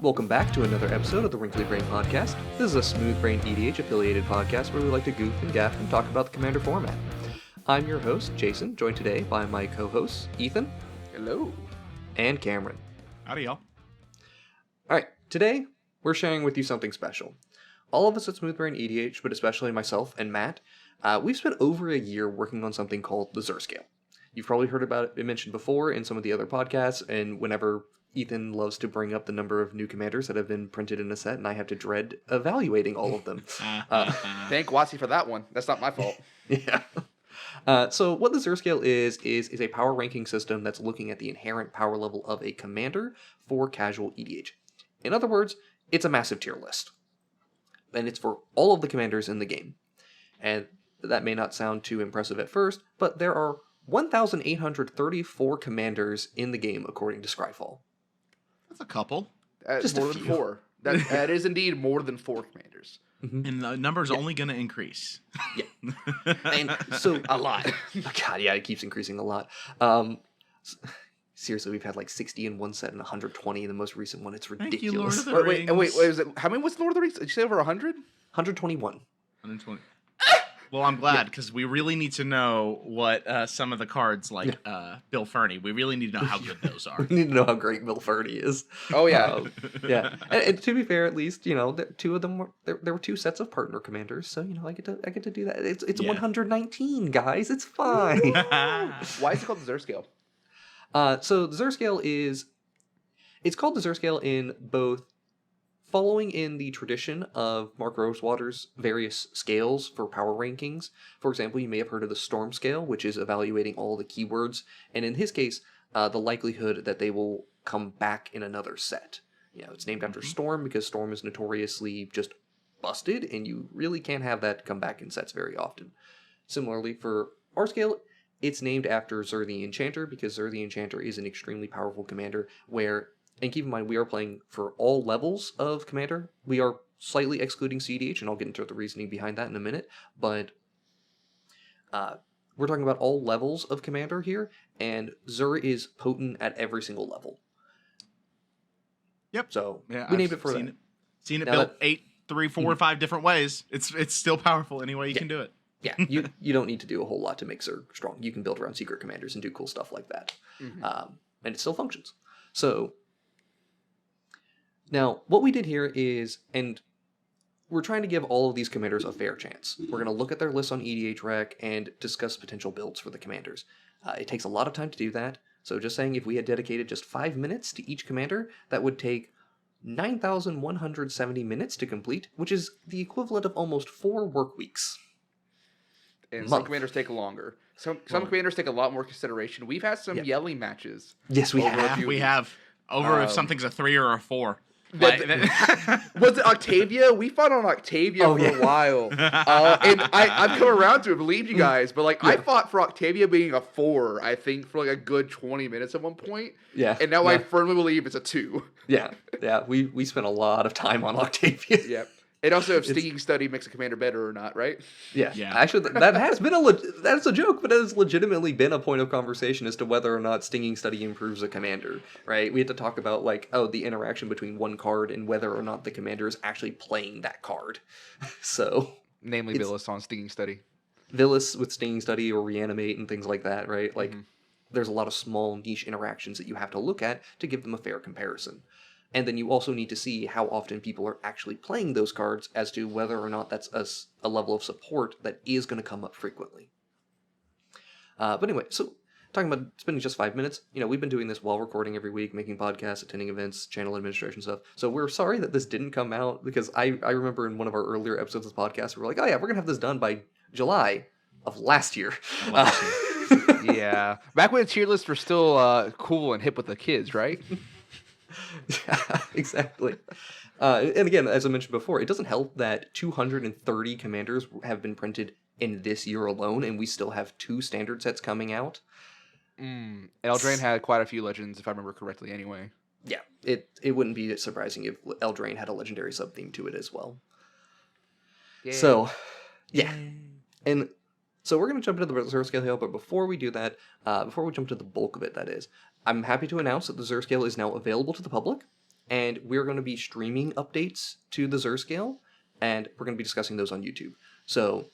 Welcome back to another episode of the Wrinkly Brain Podcast. This is a Smooth Brain EDH affiliated podcast where we like to goof and gaff and talk about the Commander format. I'm your host, Jason, joined today by my co-hosts, Ethan. Hello. And Cameron. Howdy, y'all. Alright, today we're sharing with you something special. All of us at Smooth Brain EDH, but especially myself and Matt, we've spent over a year working on something called the Zur Scale. You've probably heard about it mentioned before in some of the other podcasts, and whenever Ethan loves to bring up the number of new commanders that have been printed in a set, and I have to dread evaluating all of them. Thank Watsy for that one. That's not my fault. Yeah. So what the Zur Scale is a power ranking system that's looking at the inherent power level of a commander for casual EDH. In other words, it's a massive tier list. And it's for all of the commanders in the game. And that may not sound too impressive at first, but there are 1,834 commanders in the game according to Scryfall. That's a couple. Just more a than few. 4. That is indeed more than 4 commanders. Mm-hmm. And the number's only going to increase. Yeah. And so A lot. God, yeah, it keeps increasing a lot. Seriously, we've had like 60 in one set and 120 in the most recent one. It's Thank ridiculous. you, Lord of the Wait, Rings. was it? How many was Lord of the Rings? Did you say over 100? 121. 120. Well, I'm glad, because we really need to know what some of the cards, like Bill Fernie, we really need to know how good those are. We need to know how great Bill Fernie is. Oh, yeah. Yeah. And to be fair, at least, you know, two of them were there were two sets of partner commanders, so you know I get to do that. It's Yeah. 119, guys. It's fine. Why is it called the Zur Scale? So the Zur Scale it's called the Zur Scale in both following in the tradition of Mark Rosewater's various scales for power rankings. For example, you may have heard of the Storm Scale, which is evaluating all the keywords, and in his case, the likelihood that they will come back in another set. You know, it's named after Storm because Storm is notoriously just busted, and you really can't have that come back in sets very often. Similarly, for our scale, it's named after Zur the Enchanter because Zur the Enchanter is an extremely powerful commander where, and keep in mind, we are playing for all levels of commander. We are slightly excluding CDH, and I'll get into the reasoning behind that in a minute, but we're talking about all levels of commander here, and Zur is potent at every single level. Yep. So Yeah, we I've named it for seen that. Seen it Now built that- 8, 3, 4, 5 different ways. It's still powerful any way you can do it. Yeah, you don't need to do a whole lot to make Zur strong. You can build around secret commanders and do cool stuff like that. And it still functions. So now, what we did here is, and we're trying to give all of these commanders a fair chance. We're going to look at their lists on EDH Rec and discuss potential builds for the commanders. It takes a lot of time to do that, so just saying if we had dedicated just 5 minutes to each commander, that would take 9,170 minutes to complete, which is the equivalent of almost 4 work weeks. And Month. some commanders take longer. Some commanders take a lot more consideration. We've had some yelling matches. Yes, we Over have. a few We weeks. have. Over if something's a 3 or a 4. Was it Octavia? We fought on Octavia for a while. And I've come around to it, believe you guys. But I fought for Octavia being a 4, I think, for a good 20 minutes at one point. Yeah. And now I firmly believe it's a 2. Yeah. We spent a lot of time on Octavia. Yep. And also if Stinging Study makes a commander better or not, right? Yeah. Yeah. Actually, that has been that's a joke, but it has legitimately been a point of conversation as to whether or not Stinging Study improves a commander, right? We had to talk about, the interaction between one card and whether or not the commander is actually playing that card. So, Namely Villas on Stinging Study. Villas with Stinging Study or Reanimate and things like that, right? There's a lot of small niche interactions that you have to look at to give them a fair comparison. And then you also need to see how often people are actually playing those cards as to whether or not that's a level of support that is going to come up frequently. But anyway, so talking about spending just 5 minutes, we've been doing this while recording every week, making podcasts, attending events, channel administration stuff. So we're sorry that this didn't come out because I remember in one of our earlier episodes of the podcast, we were like, oh yeah, we're going to have this done by July of last year. Yeah. Back when tier lists were still cool and hip with the kids, right? Yeah, exactly. And again, as I mentioned before, it doesn't help that 230 commanders have been printed in this year alone, and we still have 2 standard sets coming out. Eldraine had quite a few legends, if I remember correctly, anyway. Yeah, it wouldn't be surprising if Eldraine had a legendary sub-theme to it as well. Yay. So, yeah. And so we're going to jump into the Zur Scale here, but before we do that, before we jump to the bulk of it, that is, I'm happy to announce that the Zur Scale is now available to the public, and we're going to be streaming updates to the Zur Scale, and we're going to be discussing those on YouTube. So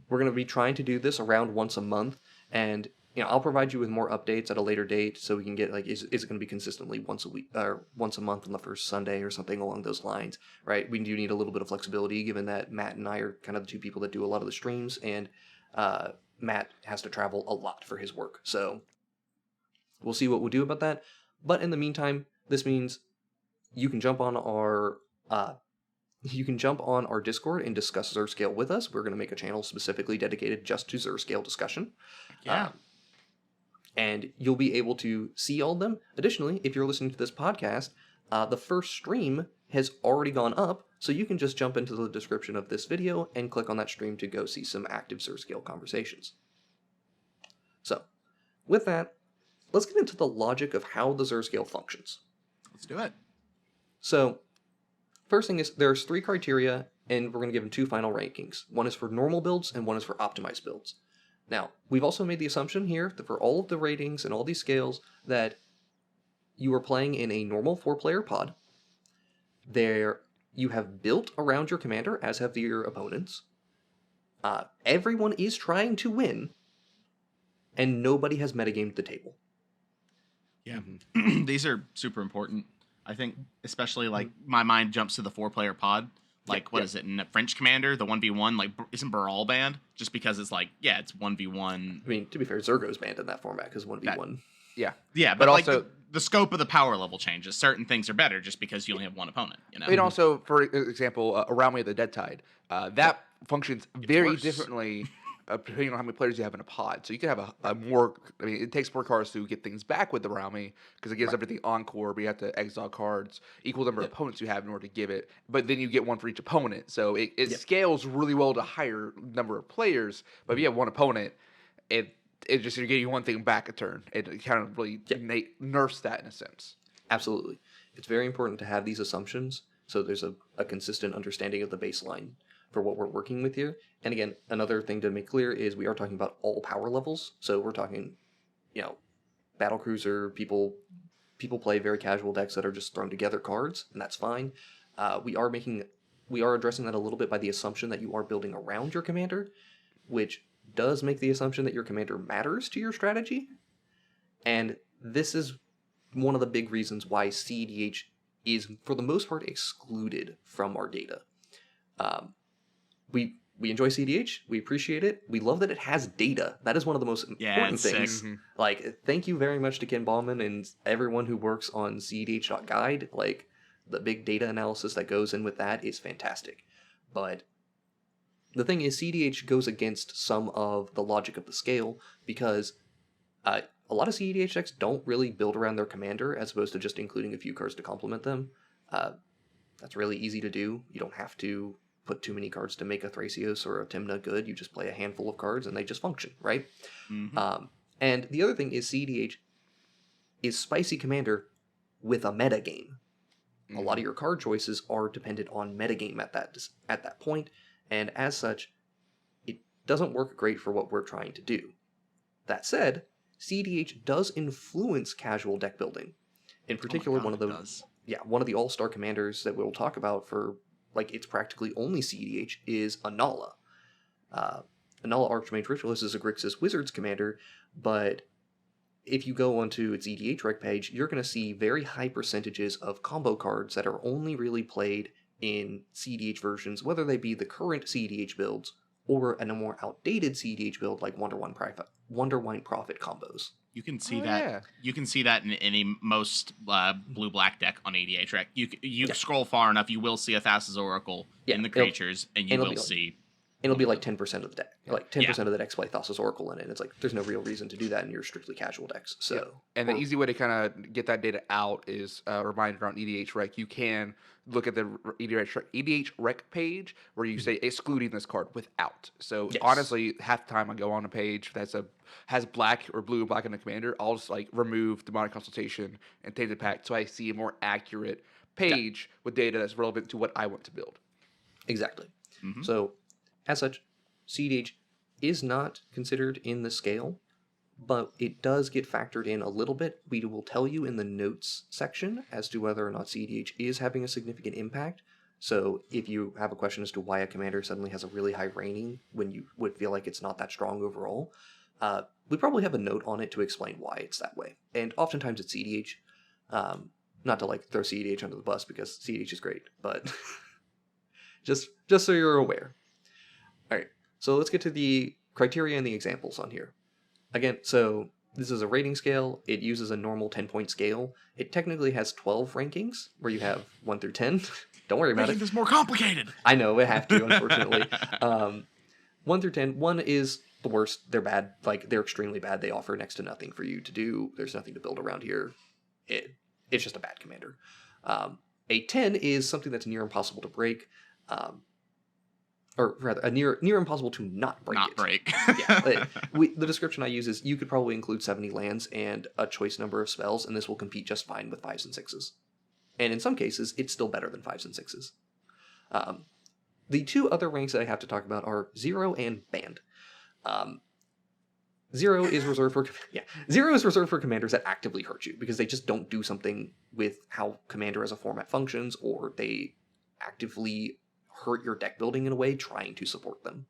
we're going to be trying to do this around once a month, and I'll provide you with more updates at a later date, so we can get is it going to be consistently once a week or once a month on the first Sunday or something along those lines, right? We do need a little bit of flexibility, given that Matt and I are kind of the two people that do a lot of the streams, and Matt has to travel a lot for his work, so we'll see what we'll do about that. But in the meantime, this means you can jump on our Discord and discuss Zur Scale with us. We're going to make a channel specifically dedicated just to Zur Scale discussion. Yeah. And you'll be able to see all of them. Additionally, if you're listening to this podcast, the first stream has already gone up, so you can just jump into the description of this video and click on that stream to go see some active Zur Scale conversations. So, with that, let's get into the logic of how the Zur Scale functions. Let's do it. So, first thing is, there's 3 criteria, and we're going to give them 2 final rankings. One is for normal builds, and one is for optimized builds. Now, we've also made the assumption here that for all of the ratings and all these scales, that you are playing in a normal 4-player pod. There, you have built around your commander, as have your opponents. Everyone is trying to win, and nobody has metagamed the table. Yeah, these are super important. I think, especially my mind jumps to the 4-player pod. What is it in a French Commander? The 1v1 isn't Baral banned just because it's it's 1v1. I mean, to be fair, Zergo's banned in that format because 1v1. Yeah, but also the scope of the power level changes. Certain things are better just because you only have one opponent. And also, for example, Around Me of the Dead Tide, that functions very differently. Depending on how many players you have in a pod. So you can have a more, it takes 4 cards to get things back with the Around Me, because it gives everything Encore, but you have to exile cards, equal number of opponents you have in order to give it, but then you get one for each opponent. So it scales really well to higher number of players, but if you have one opponent, it just, you're getting one thing back a turn. It kind of really nerfs that in a sense. Absolutely. It's very important to have these assumptions, so there's a consistent understanding of the baseline for what we're working with here. And again, another thing to make clear is we are talking about all power levels. So we're talking, battle cruiser, people play very casual decks that are just thrown together cards, and that's fine. We are addressing that a little bit by the assumption that you are building around your commander, which does make the assumption that your commander matters to your strategy. And this is one of the big reasons why CEDH is, for the most part, excluded from our data. We enjoy CDH. We appreciate it. We love that it has data. That is one of the most important things. Sick. Thank you very much to Ken Bauman and everyone who works on CEDH.guide. The big data analysis that goes in with that is fantastic. But the thing is, CEDH goes against some of the logic of the scale, because a lot of CEDH decks don't really build around their commander, as opposed to just including a few cards to complement them. That's really easy to do. You don't have to put too many cards to make a Thracios or a Tymna good. You just play a handful of cards and they just function, right? And the other thing is CEDH is spicy commander with a metagame. A lot of your card choices are dependent on metagame at that point, and as such, it doesn't work great for what we're trying to do. That said, CEDH does influence casual deck building. In particular, one of the all-star commanders that we'll talk about for it's practically only CEDH is Anala. Anala Archmage Ritualist is a Grixis Wizards commander, but if you go onto its EDH rec page, you're going to see very high percentages of combo cards that are only really played in CEDH versions, whether they be the current CEDH builds or in a more outdated CEDH build like Wonderwine Prophet combos. You can see that. Yeah. You can see that in any most blue-black deck on EDH rec. You scroll far enough, you will see a Thassa's Oracle in the creatures, and you will see. It'll be 10% of the deck. 10% of the decks play Thassa's Oracle in it. It's there's no real reason to do that in your strictly casual decks. So, and the easy way to kind of get that data out is a reminder on EDH rec. You can look at the EDH rec page where you say excluding this card without. So honestly, half the time I go on a page that has black or blue and black in the commander, I'll just remove Demonic Consultation and take the pack so I see a more accurate page with data that's relevant to what I want to build. Exactly. So, as such, CEDH is not considered in the scale, but it does get factored in a little bit. We will tell you in the notes section as to whether or not CEDH is having a significant impact. So if you have a question as to why a commander suddenly has a really high rating when you would feel like it's not that strong overall, we probably have a note on it to explain why it's that way. And oftentimes it's CEDH. Not to like throw CEDH under the bus because CEDH is great, but just so you're aware. All right, so let's get to the criteria and the examples on here. Again, so this is a rating scale. It uses a normal 10-point scale. It technically has 12 rankings, where you have 1 through 10. Don't worry about Making it. this more complicated. I know, it have to, unfortunately. 1 through 10. 1 is the worst. They're bad. Like, they're extremely bad. They offer next to nothing for you to do. There's nothing to build around here. It's just a bad commander. A 10 is something that's near impossible to break. Or rather, a near impossible to not break. Not break. Yeah, the description I use is you could probably include 70 lands and a choice number of spells, and this will compete just fine with 5s and 6s. And in some cases, it's still better than 5s and 6s. The two other ranks that I have to talk about are 0 and Banned. 0 is reserved for 0 is reserved for commanders that actively hurt you because they just don't do something with how Commander as a format functions, or they actively hurt your deck building in a way trying to support them.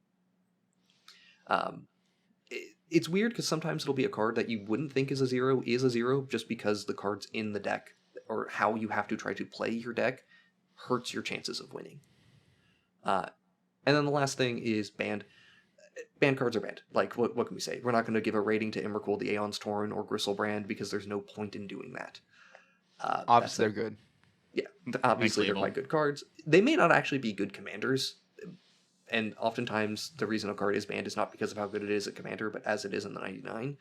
It's weird because sometimes it'll be a card that you wouldn't think is a 0 just because the cards in the deck or how you have to try to play your deck hurts your chances of winning. And then the last thing is Banned. Banned cards are banned. Like, what can we say? We're not going to give a rating to Emrakul, the Aeon's Torn, or Gristlebrand because there's no point in doing that. Obviously, they're good. Yeah, obviously they're quite good cards. They may not actually be good commanders, and oftentimes the reason a card is banned is not because of how good it is at commander, but as it is in the 99.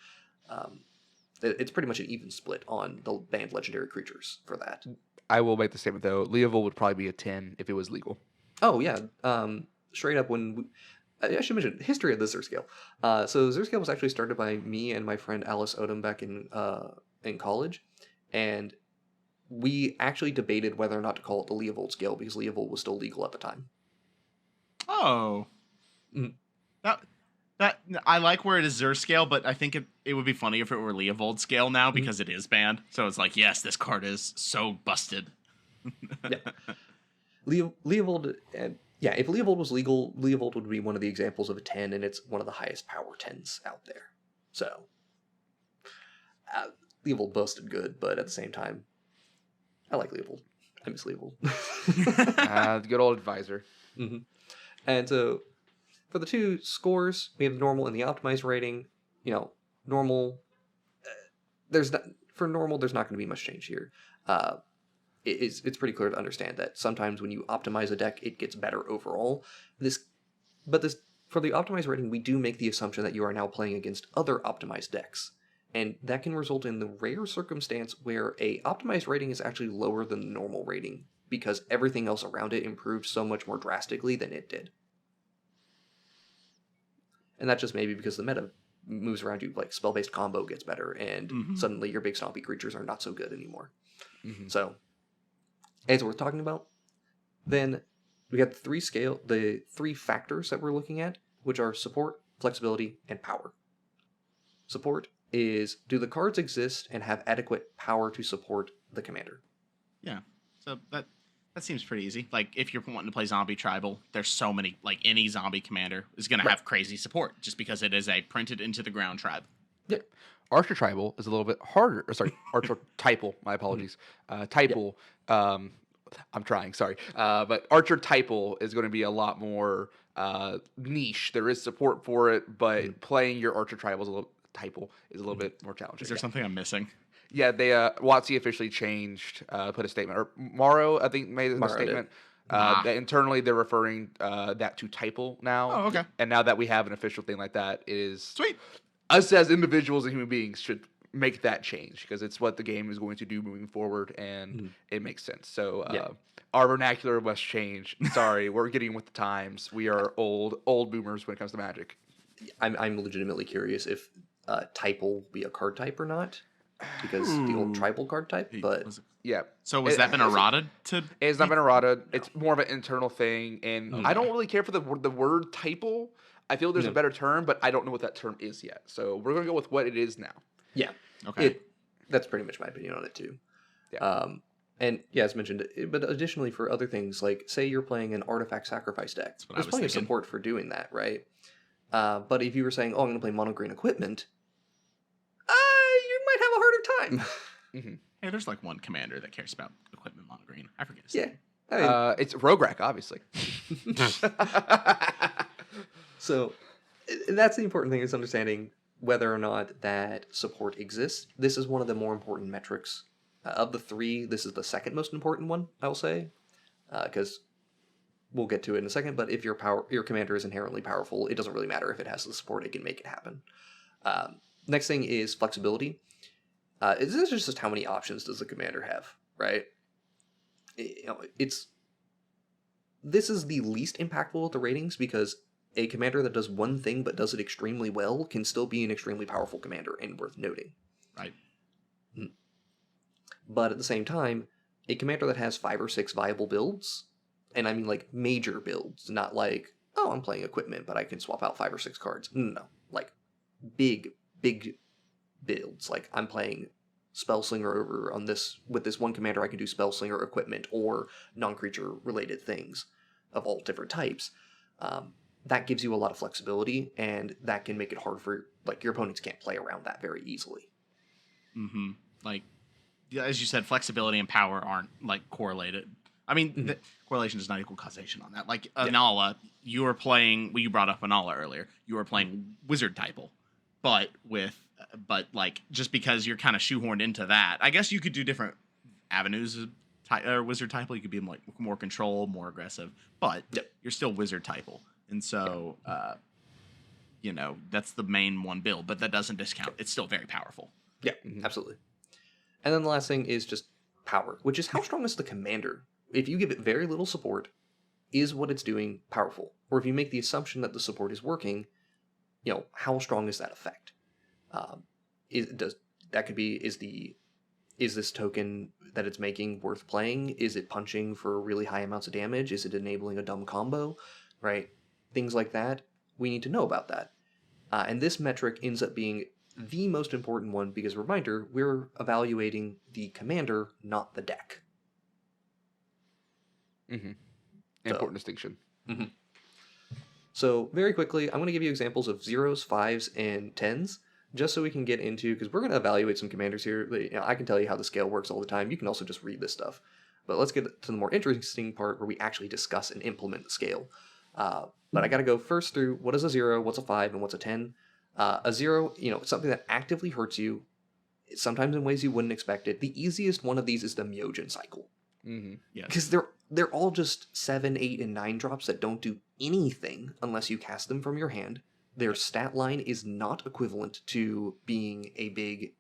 It's pretty much an even split on the banned legendary creatures for that. I will make the statement, though. Leovold would probably be a 10 if it was legal. Oh, yeah. Straight up, I should mention history of the Zur Scale. So Zur Scale was actually started by me and my friend Alice Odom back in college, and we actually debated whether or not to call it the Leovold scale because Leovold was still legal at the time. Oh, that I like where it is Zur Scale, but I think it would be funny if it were Leovold scale now because it is banned. So it's like, yes, this card is so busted. Yeah, Leovold. If Leovold was legal, Leovold would be one of the examples of a 10, and it's one of the highest power 10s out there. So, Leovold busted good, but at the same time, I like Leovold. I miss Leovold. The good old advisor. Mm-hmm. And so, for the two scores, we have the normal and the optimized rating. Normal. For normal, there's not going to be much change here. It's pretty clear to understand that sometimes when you optimize a deck, it gets better overall. But for the optimized rating, we do make the assumption that you are now playing against other optimized decks. And that can result in the rare circumstance where a optimized rating is actually lower than the normal rating because everything else around it improved so much more drastically than it did. And that's just maybe because the meta moves around you, like spell-based combo gets better, and suddenly your big stompy creatures are not so good anymore. Mm-hmm. So, it's worth talking about. Then we got the three factors that we're looking at, which are support, flexibility, and power. Support is, do the cards exist and have adequate power to support the commander? Yeah. So that seems pretty easy. Like, if you're wanting to play zombie tribal, there's so many, like any zombie commander is going to have crazy support just because it is a printed into the ground tribe. Yep. Archer tribal is a little bit harder. Archer typal. My apologies. Typal. Yep. I'm trying. Sorry. But Archer typal is going to be a lot more niche. There is support for it, but playing your Archer tribal is a little bit more challenging. Is there something I'm missing? Yeah, they WotC officially changed, put a statement, or Morrow I think made a statement. That internally they're referring that to typal now. Oh, okay. And now that we have an official thing like that, it is sweet. Us as individuals and human beings should make that change because it's what the game is going to do moving forward, and it makes sense. So our vernacular must change. Sorry, we're getting with the times. We are old boomers when it comes to Magic. I'm legitimately curious if type will be a card type or not, because the old tribal card type. But yeah. So has that been errata? It's not been errata. No. It's more of an internal thing, and I don't really care for the word typal. I feel there's No. a better term, but I don't know what that term is yet. So we're gonna go with what it is now. Yeah. Okay. That's pretty much my opinion on it too. Yeah. And yeah, as mentioned, but additionally for other things, like say you're playing an artifact sacrifice deck, what I there's was plenty of thinking. support for doing that, right? But if you were saying, oh, I'm going to play mono green equipment, you might have a harder time. Hey, there's like one commander that cares about equipment mono green. I forget his name. I mean, It's Rograk, obviously. so that's the important thing, is understanding whether or not that support exists. This is one of the more important metrics. Of the three, this is the second most important one, I will say, because we'll get to it in a second. But if your commander is inherently powerful, it doesn't really matter if it has the support; it can make it happen. Next thing is flexibility. This is just how many options does the commander have, right? This is the least impactful with the ratings, because a commander that does one thing but does it extremely well can still be an extremely powerful commander and worth noting. Right. But at the same time, a commander that has 5 or 6 viable builds, and I mean like major builds, not like, oh, I'm playing equipment, but I can swap out 5 or 6 cards. No, like big builds. Like I'm playing Spellslinger over on this, with this one commander I can do Spellslinger equipment or non-creature related things of all different types. That gives you a lot of flexibility, and that can make it hard for, like, your opponents can't play around that very easily. Mm-hmm. Like, as you said, flexibility and power aren't like correlated. I mean, the correlation does not equal causation on that. Like Anala, you were playing. Well, you brought up Anala earlier. You were playing Wizard Typal, but like just because you're kind of shoehorned into that, I guess you could do different avenues of Wizard Typal. You could be like more control, more aggressive, but you're still Wizard Typal, and so that's the main one build. But that doesn't discount. It's still very powerful. Yeah, absolutely. And then the last thing is just power, which is how strong is the commander? If you give it very little support, is what it's doing powerful? Or if you make the assumption that the support is working, how strong is that effect? Is this token that it's making worth playing? Is it punching for really high amounts of damage? Is it enabling a dumb combo? Right? Things like that. We need to know about that. And this metric ends up being the most important one because, reminder, we're evaluating the commander, not the deck. Important distinction. So very quickly, I'm going to give you examples of 0s, 5s, and 10s, just so we can get into, because we're going to evaluate some commanders here. I can tell you how the scale works all the time. You can also just read this stuff. But let's get to the more interesting part where we actually discuss and implement the scale. But I got to go first through what is a 0, what's a 5, and what's a 10. A 0, it's something that actively hurts you, sometimes in ways you wouldn't expect it. The easiest one of these is the Myogen cycle. Yes. Because they're all just 7, 8, and 9 drops that don't do anything unless you cast them from your hand. Their stat line is not equivalent to being a big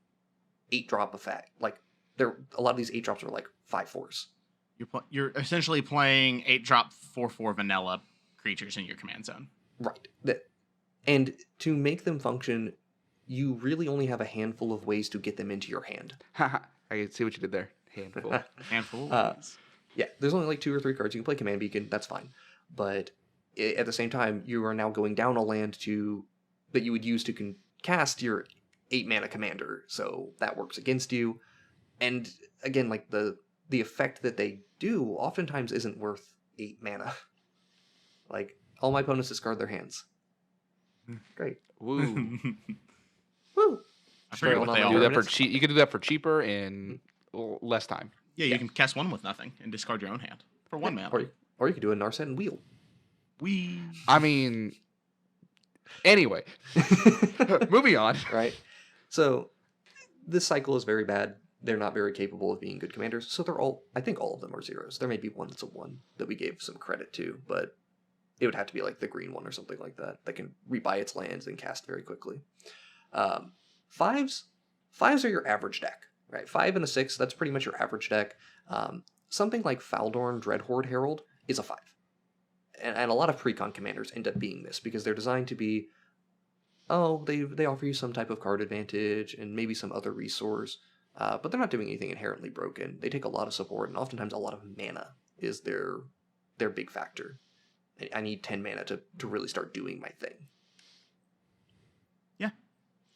8-drop effect. Like, a lot of these 8 drops are like 5/4s. You're essentially playing 8-drop 4/4 vanilla creatures in your command zone. Right. And to make them function, you really only have a handful of ways to get them into your hand. I can see what you did there. Handful. Handful of ways. Yeah, there's only like 2 or 3 cards. You can play Command Beacon, that's fine. But at the same time, you are now going down a land that you would use to cast your 8-mana commander. So that works against you. And again, like the effect that they do oftentimes isn't worth 8 mana. Like, all my opponents discard their hands. Great. Woo. Woo! I forget what they You all do that are. for cheap. You can do that for cheaper and less time. Yeah, you can cast one with nothing and discard your own hand for 1 mana. Or you could do a Narset and Wheel. I mean, anyway, moving on. Right? So, this cycle is very bad. They're not very capable of being good commanders. So I think all of them are 0s. There may be one that's a 1 that we gave some credit to, but it would have to be like the green one or something like that can rebuy its lands and cast very quickly. 5s are your average deck, right? 5 and a 6, that's pretty much your average deck. Something like Faldorn Dreadhorde Herald is a 5. And a lot of precon commanders end up being this because they're designed to be, they offer you some type of card advantage and maybe some other resource, but they're not doing anything inherently broken. They take a lot of support, and oftentimes a lot of mana is their big factor. I need 10 mana to really start doing my thing.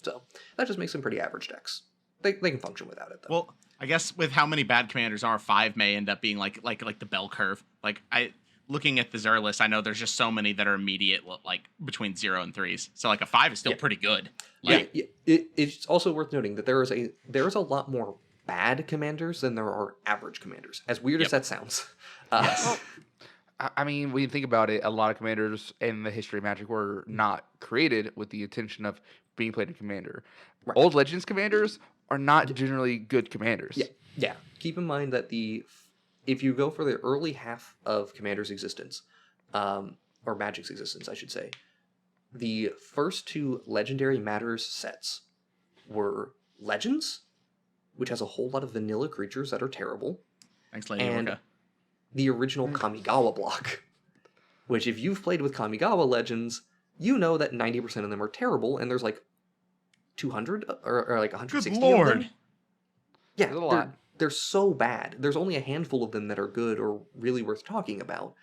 So that just makes them pretty average decks. They can function without it, though. Well, I guess with how many bad commanders are, 5 may end up being like the bell curve. Like looking at the Zur list, I know there's just so many that are immediate, like between 0 and 3s. So like a 5 is still pretty good. Like, It's also worth noting that there is a lot more bad commanders than there are average commanders. As weird as that sounds. I mean, when you think about it, a lot of commanders in the history of Magic were not created with the intention of being played in Commander. Right. Old Legends commanders are not generally good commanders. Yeah. Keep in mind that if you go for the early half of Commander's existence, or Magic's existence, I should say, the first 2 Legendary Matters sets were Legends, which has a whole lot of vanilla creatures that are terrible. thanks, Lady and Orca. the original Kamigawa block, which if you've played with Kamigawa Legends, you know that 90% of them are terrible, and there's like 200 or like 160 Good lord. of them. Yeah, There's a lot. They're so bad. There's only a handful of them that are good or really worth talking about.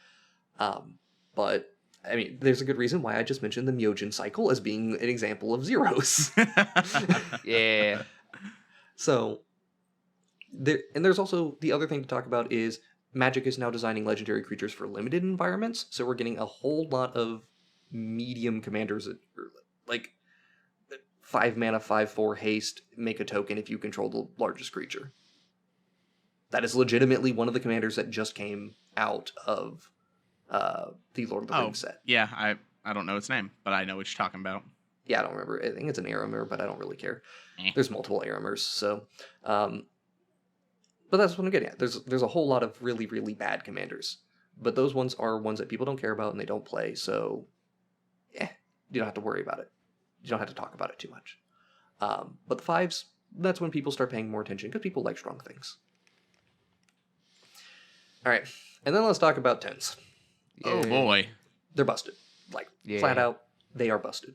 But, I mean, there's a good reason why I just mentioned the Myojin cycle as being an example of zeros. Yeah. So, there's also the other thing to talk about is Magic is now designing legendary creatures for limited environments, so we're getting a whole lot of medium commanders that are like 5 mana, 5/4 haste, make a token if you control the largest creature. That is legitimately one of the commanders that just came out of the Lord of the Rings set. Yeah, I don't know its name, but I know what you're talking about. Yeah, I don't remember. I think it's an Aramir, but I don't really care. Eh. There's multiple Aramirs, so... but that's what I'm getting at. There's a whole lot of really, really bad commanders. But those ones are ones that people don't care about and they don't play, so... you don't have to worry about it. You don't have to talk about it too much. But the 5s, that's when people start paying more attention, because people like strong things. Alright, and then let's talk about 10s. Oh boy. They're busted. Like, flat out, they are busted.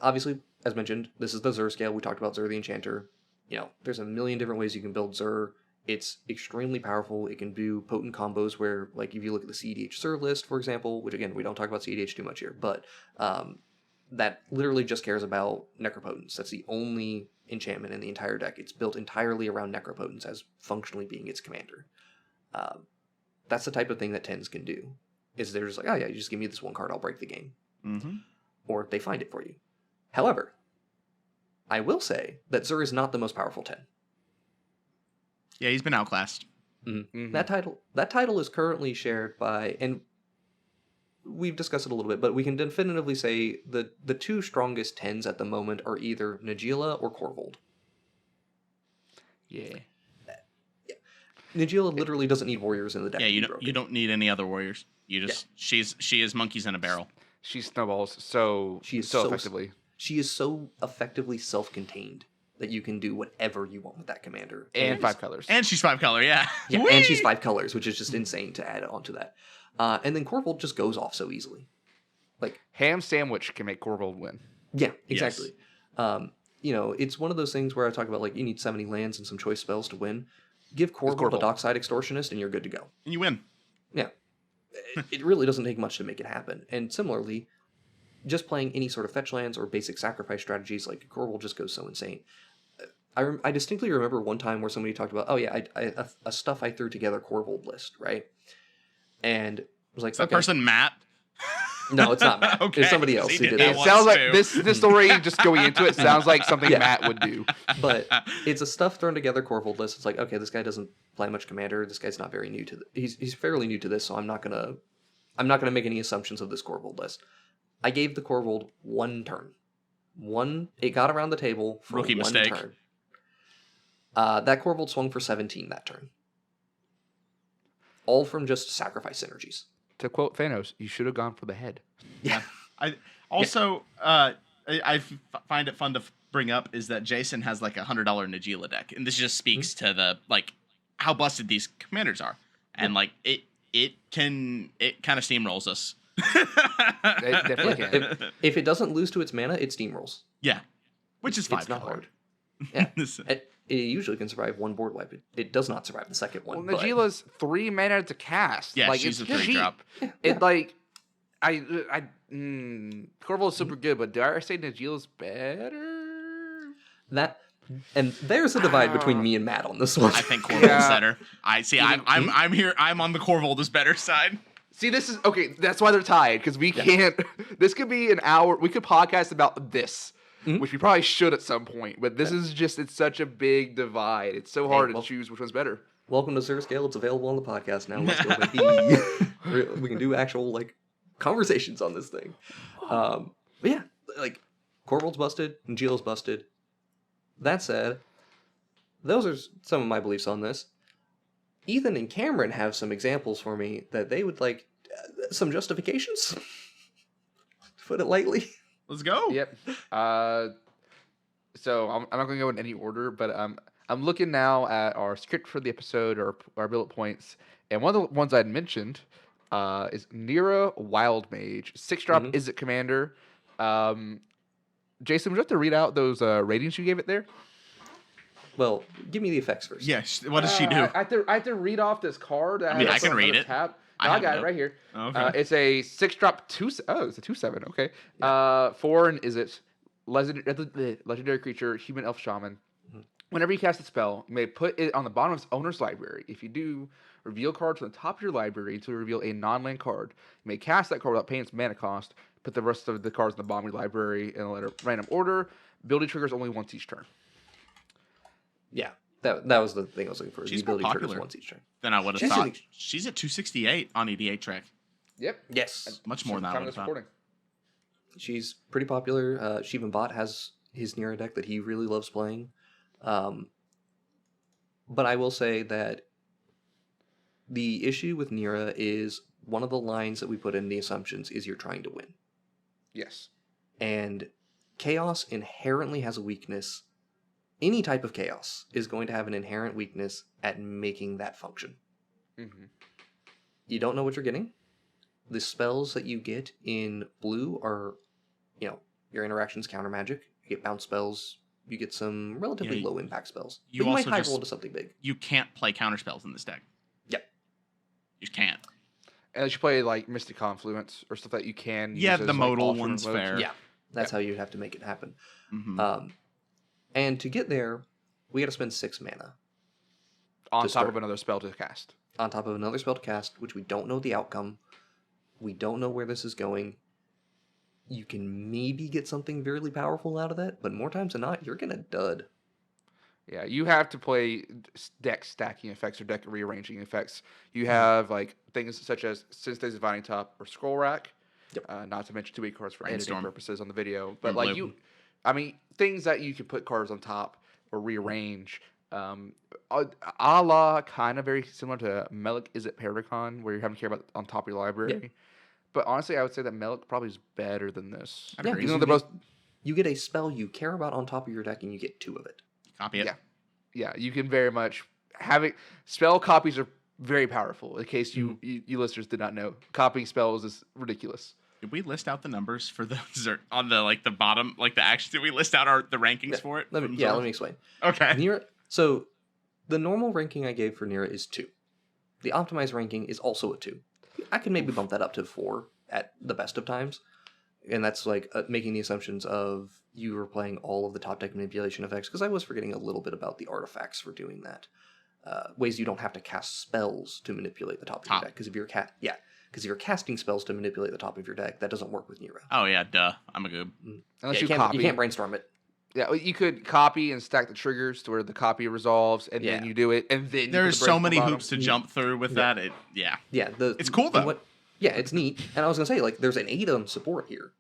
Obviously, as mentioned, this is the Zur scale. We talked about Zur the Enchanter. You know, there's a million different ways you can build Zur. It's extremely powerful. It can do potent combos where, like, if you look at the CEDH Zur list, for example, which, again, we don't talk about CEDH too much here, but that literally just cares about Necropotence. That's the only enchantment in the entire deck. It's built entirely around Necropotence as functionally being its commander. That's the type of thing that 10s can do. Is they're just like, oh yeah, you just give me this one card, I'll break the game. Mm-hmm. Or they find it for you. However, I will say that Zur is not the most powerful 10. Yeah, he's been outclassed. Mm-hmm. Mm-hmm. That title is currently shared by, and we've discussed it a little bit, but we can definitively say the 2 strongest 10s at the moment are either Najeela or Korvold. Yeah. Najeela literally doesn't need warriors in the deck. Yeah, you don't need any other warriors. You just she is monkeys in a barrel. She snowballs so effectively. She is so effectively self-contained that you can do whatever you want with that commander. And 5 colors. And she's 5 color, yeah. Yeah, and she's 5 colors, which is just insane to add onto that. And then Korvold just goes off so easily. Like Ham Sandwich can make Korvold win. Yeah, exactly. Yes. You know, it's one of those things where I talk about, like, you need 70 lands and some choice spells to win. Give Korvold a Dockside Extortionist and you're good to go. And you win. Yeah. It really doesn't take much to make it happen. And similarly, just playing any sort of fetch lands or basic sacrifice strategies, like Korvold just goes so insane. I distinctly remember one time where somebody talked about, oh yeah, a stuff I threw together Korvold list, right? And I was like, is that person Matt? No, it's not Matt. Okay. It's somebody else who did It it. sounds like this story, just going into it, sounds like something Matt would do. But it's a stuff thrown together Korvold list. It's like, okay, this guy doesn't play much commander. This guy's not very new to he's fairly new to this, so I'm not gonna make any assumptions of this Korvold list. I gave the Korvold 1 turn. It got around the table for Rookie 1 mistake. turn. That Korvold swung for 17 that turn. All from just sacrifice synergies. To quote Thanos, you should have gone for the head. Yeah. I find it fun to bring up is that Jason has like $100 Najeela deck, and this just speaks to the like how busted these commanders are, and like it kind of steamrolls us. It definitely can. If it doesn't lose to its mana, it steamrolls. Yeah, which is 5 It's not color. hard. Yeah. It usually can survive 1 board wipe. It does not survive the second one. Well, Najeela's 3 mana to cast. Yeah, like, she's it's a 3 cheap. drop. It like Corval is super good, but dare I say Najeel's better? And there's a divide between me and Matt on this one. I think Corval's better. I'm here. I'm on the Corval is better side. See, this is okay. That's why they're tied because we can't. This could be an hour. We could podcast about this, which we probably should at some point. But this is just. It's such a big divide. It's so hard to choose which one's better. Welcome to Zur Scale. It's available on the podcast now. Let's go, baby. We can do actual conversations on this thing. But yeah, Corval's busted and Gio's busted. That said, those are some of my beliefs on this. Ethan and Cameron have some examples for me that they would like some justifications. To put it lightly. Let's go. Yep. So I'm not going to go in any order, but I'm looking now at our script for the episode or our bullet points, and one of the ones I'd mentioned is Neera Wild Mage, 6-drop Izzet commander. Jason, would you have to read out those ratings you gave it there? Well, give me the effects first. Yes. What does she do? I have to read off this card. I can read it. Tab. No, I got it right here. Okay. It's a 6-drop 2. Oh, it's a 2/7. Okay. Yeah. 4 and Izzet, legendary creature, human elf shaman. Whenever you cast a spell, you may put it on the bottom of its owner's library. If you do, reveal cards from the top of your library to reveal a non-land card. You may cast that card without paying its mana cost. Put the rest of the cards in the bottom of your library in a random order. Ability triggers only once each turn. Yeah, that was the thing I was looking for. She's the ability more triggers popular once each turn. Then I would have thought. She's at 268 on EDH track. Yep. Yes. Much more than I would have thought. She's pretty popular. Shivan Bot has his Neera deck that he really loves playing. But I will say that the issue with Neera is one of the lines that we put in the assumptions is you're trying to win. Yes. And chaos inherently has a weakness. Any type of chaos is going to have an inherent weakness at making that function. Mm-hmm. You don't know what you're getting. The spells that you get in blue are, your interactions counter magic. You get bounce spells. You get some relatively low impact spells. You might high also roll to something big. You can't play counter spells in this deck. Yep. You just can't. Unless you play Mystic Confluence or stuff that you can use the modal one's fair. Yeah. That's how you'd have to make it happen. Mm-hmm. And to get there, we got to spend 6 mana. On top of another spell to cast. On top of another spell to cast, which we don't know the outcome. We don't know where this is going. You can maybe get something very powerful out of that, but more times than not, you're going to dud. Yeah, you have to play deck stacking effects or deck rearranging effects. You have things such as Sensei's Dividing Top or Scroll Rack. Yep. Not to mention 2 cards for Brainstorm. editing purposes on the video. But things that you can put cards on top or rearrange. A la kind of very similar to Melik Izzet Paragon, where you're having to care about on top of your library. Yeah. But honestly, I would say that Melik probably is better than this. Yeah, you get a spell you care about on top of your deck, and you get 2 of it. Copy it. Yeah. You can very much spell copies are very powerful. In case you listeners did not know, copying spells is ridiculous. Did we list out the numbers for the on the the bottom the actions? Did we list out the rankings for it? Let me explain. Okay. Neera. So the normal ranking I gave for Neera is 2. The optimized ranking is also a 2. I could maybe bump that up to 4 at the best of times. And that's making the assumptions of you were playing all of the top deck manipulation effects, because I was forgetting a little bit about the artifacts for doing that. Ways you don't have to cast spells to manipulate the top of your deck. Because if you're casting spells to manipulate the top of your deck, that doesn't work with Neera. Oh yeah, duh. I'm a goob. Unless you can't brainstorm it. Yeah, you could copy and stack the triggers to where the copy resolves, and then you do it, and then there's so many hoops to jump through with that. It's cool though. It's neat. And I was gonna say, there's an ADAM support here.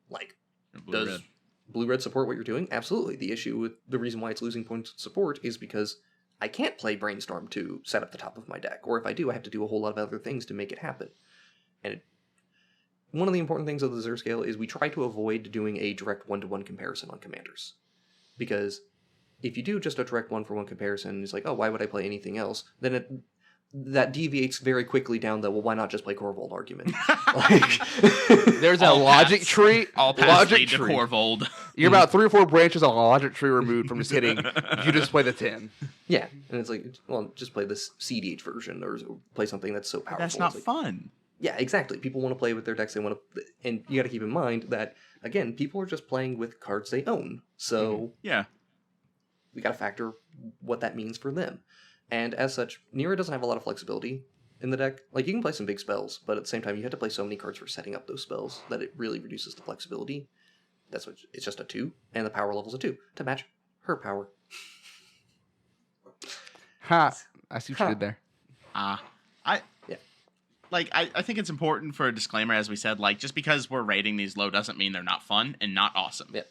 Does blue-red support what you're doing? Absolutely. The issue with the reason why it's losing points of support is because I can't play Brainstorm to set up the top of my deck, or if I do, I have to do a whole lot of other things to make it happen. And one of the important things of the Zur Scale is we try to avoid doing a direct one-to-one comparison on commanders. Because if you do just a direct 1-for-1 comparison, it's why would I play anything else? Then that deviates very quickly down the, why not just play Corvold argument? There's a logic tree. All paths lead to Corvold. You're about 3 or 4 branches on a logic tree removed from just hitting. You just play the 10. Yeah, and it's just play this CDH version or play something that's so powerful. That's not fun. Yeah, exactly. People want to play with their decks. They want to, and you got to keep in mind that again, people are just playing with cards they own. So Yeah. we got to factor what that means for them. And as such, Neera doesn't have a lot of flexibility in the deck. Like, you can play some big spells, but at the same time, you have to play so many cards for setting up those spells that it really reduces the flexibility. That's what it's just a 2, and the power level's a 2 to match her power. Ha! I see what you did there. I think it's important for a disclaimer, as we said, like, just because we're rating these low doesn't mean they're not fun and not awesome. Yeah.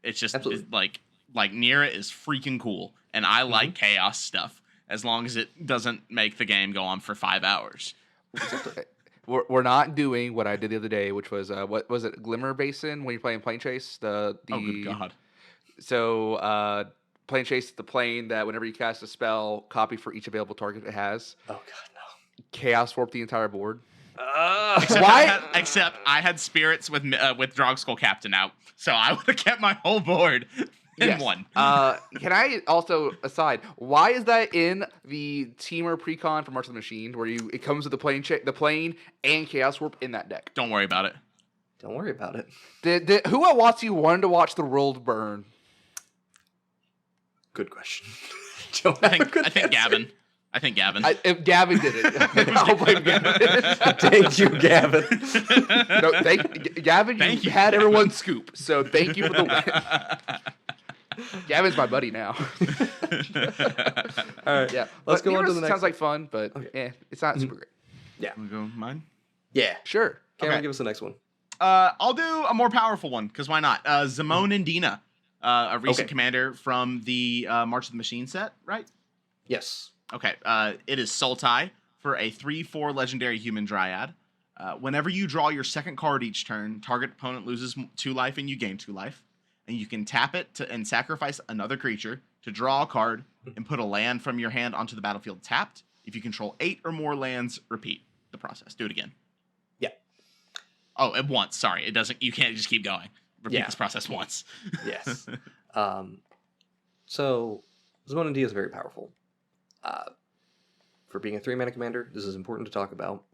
It's just Absolutely. like Neera is freaking cool, and I like chaos stuff as long as it doesn't make the game go on for 5 hours. We're not doing what I did the other day, which was what was it, Glimmer Basin, when you're playing Plane Chase? Oh, good God. So Plane Chase is the plane that whenever you cast a spell, copy for each available target it has. Oh, God, no. Chaos warp the entire board. Except I had spirits with Drogskull Captain out, so I would have kept my whole board in one. Can I also aside? Why is that in the Teamer Precon for March of the Machine, where it comes with the plane and Chaos Warp in that deck? Don't worry about it. Don't worry about it. Who at WotC wanted to watch the world burn? Good question. I think Gavin. If Gavin did it, I'll blame Gavin. Thank you, Gavin. No, Gavin, you had everyone's scoop, so thank you for the win. Gavin's my buddy now. All right, Yeah, let's go on to the next. Sounds like fun, but it's not super great. Yeah. Want to go mine? Yeah. Sure. Cameron, Okay. give us the next one. I'll do a more powerful one, because why not? Zimone and Dina, a recent commander from the March of the Machine set, right? Yes. Okay, it is Sultai for a 3/4 legendary human dryad. Whenever you draw your second card each turn, target opponent loses 2 life and you gain 2 life. And you can tap it and sacrifice another creature to draw a card and put a land from your hand onto the battlefield tapped. If you control 8 or more lands, repeat the process. Do it again. Yeah. Oh, at once. Sorry, it doesn't. You can't just keep going. Repeat this process once. Yes. So Zimone and Dina is very powerful. For being a 3-mana commander, this is important to talk about.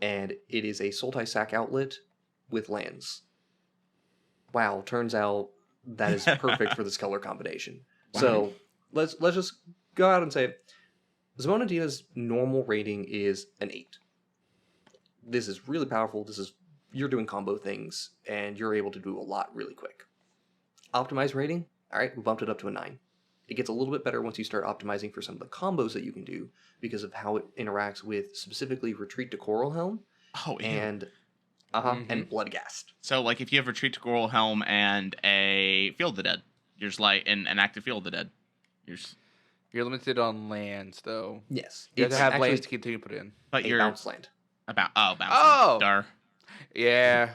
And it is a Sultai sack outlet with lands. Wow, turns out that is perfect for this color combination. Wow. So let's just go out and say Zimone and Dina's normal rating is an 8. This is really powerful. You're doing combo things, and you're able to do a lot really quick. Optimized rating, all right, we bumped it up to a 9. It gets a little bit better once you start optimizing for some of the combos that you can do because of how it interacts with specifically Retreat to Coral Helm and Bloodghast. So, like, if you have Retreat to Coral Helm and a Field of the Dead, you're just like an active Field of the Dead. You're limited on lands, though. Yes. You have to have lands to continue to put in. But you're bounce land. Bounce land. Dar. Yeah.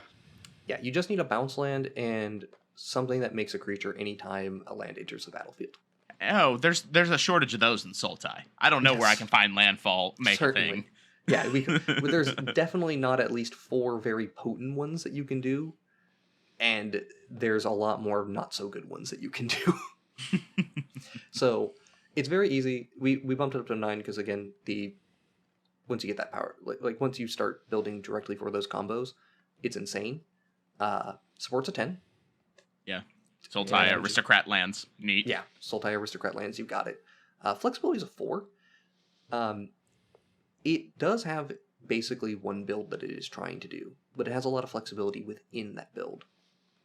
Yeah, you just need a bounce land and something that makes a creature anytime a land enters the battlefield. Oh, there's a shortage of those in Sultai. I don't know where I can find landfall make a thing. Yeah, there's definitely not at least 4 very potent ones that you can do, and there's a lot more not so good ones that you can do. So it's very easy. We bumped it up to 9 because again, once you get that power, like once you start building directly for those combos, it's insane. Support's a 10. Yeah. Sultai Aristocrat lands. Neat. Yeah, Sultai Aristocrat lands, you got it. Flexibility is a 4. It does have basically one build that it is trying to do, but it has a lot of flexibility within that build.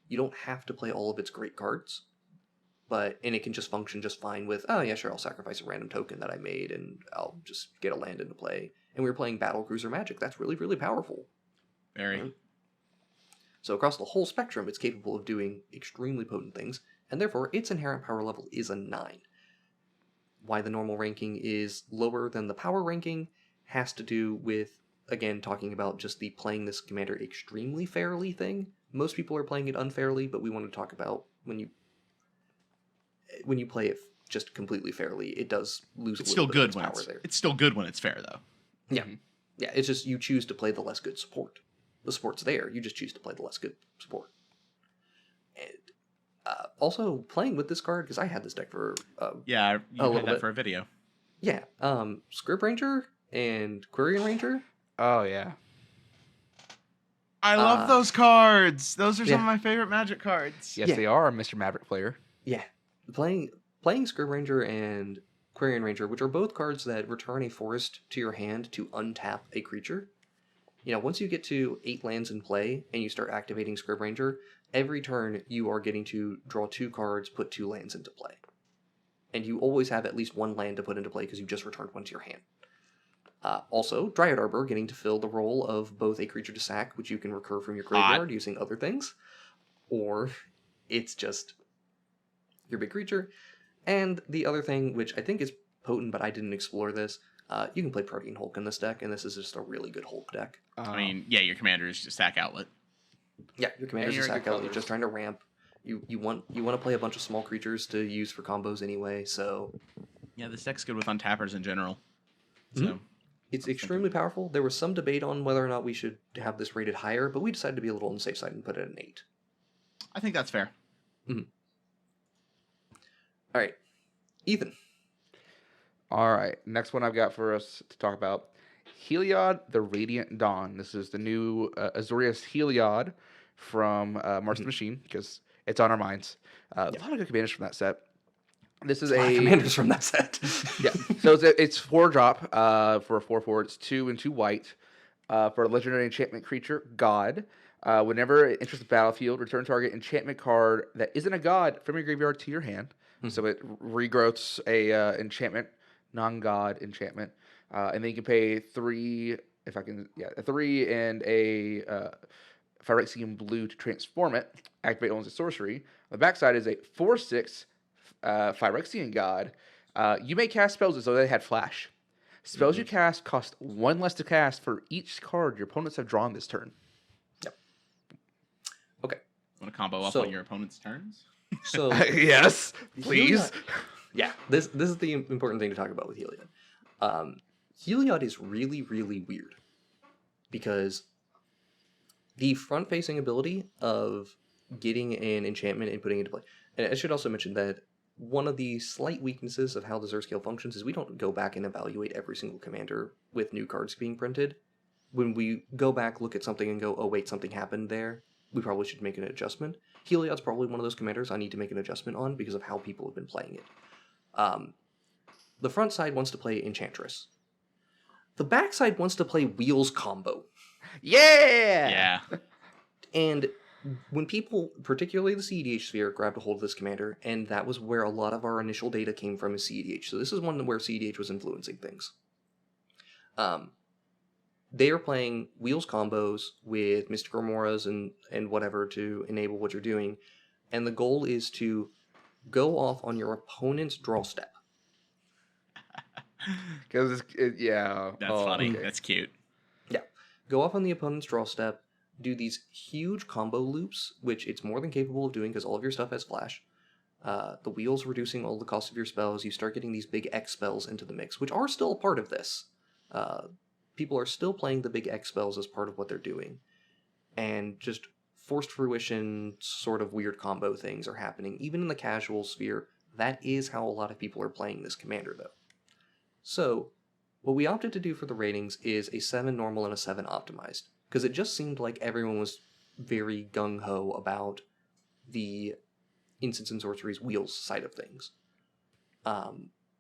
You don't have to play all of its great cards, and it can just function just fine with, oh yeah, sure, I'll sacrifice a random token that I made and I'll just get a land into play. And we were playing Battlecruiser Magic. That's really, really powerful. Very. Right? So across the whole spectrum, it's capable of doing extremely potent things, and therefore its inherent power level is a 9. Why the normal ranking is lower than the power ranking has to do with, again, talking about just the playing this commander extremely fairly thing. Most people are playing it unfairly, but we want to talk about when you play it just completely fairly, it does lose it's a little still bit good of when its power there. It's still good when it's fair, though. Yeah. Yeah, it's just you choose to play the less good support. The support's there, you just choose to play the less good support. And also, playing with this card, because I had this deck for you had that for a video. Yeah, Script Ranger and Quirion Ranger. Oh, yeah. I love those cards. Those are some yeah. of my favorite Magic cards. Yes, Yeah. they are, Mr. Maverick player. Yeah, playing Scrib Ranger and Quarian Ranger, which are both cards that return a forest to your hand to untap a creature. Once you get to 8 lands in play and you start activating Scrib Ranger, every turn you are getting to draw 2 cards, put 2 lands into play. And you always have at least 1 land to put into play because you just returned 1 to your hand. Also, Dryad Arbor getting to fill the role of both a creature to sack, which you can recur from your graveyard using other things, or it's just your big creature. And the other thing, which I think is potent, but I didn't explore this, you can play Protean Hulk in this deck, and this is just a really good Hulk deck. I mean, yeah, your commander is just sack outlet. Yeah, your commander's a sack outlet. You're just trying to ramp. You want to play a bunch of small creatures to use for combos anyway, so... Yeah, this deck's good with untappers in general. So It's extremely powerful. There was some debate on whether or not we should have this rated higher, but we decided to be a little on the safe side and put it at an 8. I think that's fair. Mm-hmm. All right, Ethan. All right, next one I've got for us to talk about. Heliod, the Radiant Dawn. This is the new Azorius Heliod from Mars the Machine, because it's on our minds. A lot of good commanders from that set. This is a commanders from that set. Yeah, so it's 4-drop for a 4/4. It's 2 and 2 white for a legendary enchantment creature, God. Whenever it enters the battlefield, return target enchantment card that isn't a god from your graveyard to your hand. So it regrowths a enchantment, non-god enchantment, and then you can pay 3. If I can, a 3 and a Phyrexian blue to transform it. Activate owns a sorcery. On the backside is a 4/6. Phyrexian God, you may cast spells as though they had flash. Spells you cast cost 1 less to cast for each card your opponents have drawn this turn. Yep. Okay. Want to combo up on your opponent's turns? So yes, please. Yeah, this is the important thing to talk about with Heliod. Heliod is really, really weird because the front-facing ability of getting an enchantment and putting it into play. And I should also mention that one of the slight weaknesses of how the Zur Scale functions is we don't go back and evaluate every single commander with new cards being printed. When we go back, look at something and go, oh wait, something happened there, we probably should make an adjustment. Heliod's probably one of those commanders I need to make an adjustment on because of how people have been playing it. The front side wants to play Enchantress. The back side wants to play Wheels Combo. Yeah! And when people, particularly the CEDH sphere, grabbed a hold of this commander, and that was where a lot of our initial data came from is CEDH. So this is one where CEDH was influencing things. They are playing Wheels combos with Mystic Remoras and whatever to enable what you're doing, and the goal is to go off on your opponent's draw step. Because That's funny. Okay. That's cute. Yeah. Go off on the opponent's draw step, do these huge combo loops, which it's more than capable of doing because all of your stuff has flash. The wheels reducing all the cost of your spells. You start getting these big X spells into the mix, which are still a part of this. People are still playing the big X spells as part of what they're doing. And just forced fruition, sort of weird combo things are happening. Even in the casual sphere, that is how a lot of people are playing this commander, though. So, what we opted to do for the ratings is a 7 normal and a 7 optimized. Because it just seemed like everyone was very gung-ho about the Instants and Sorceries wheels side of things.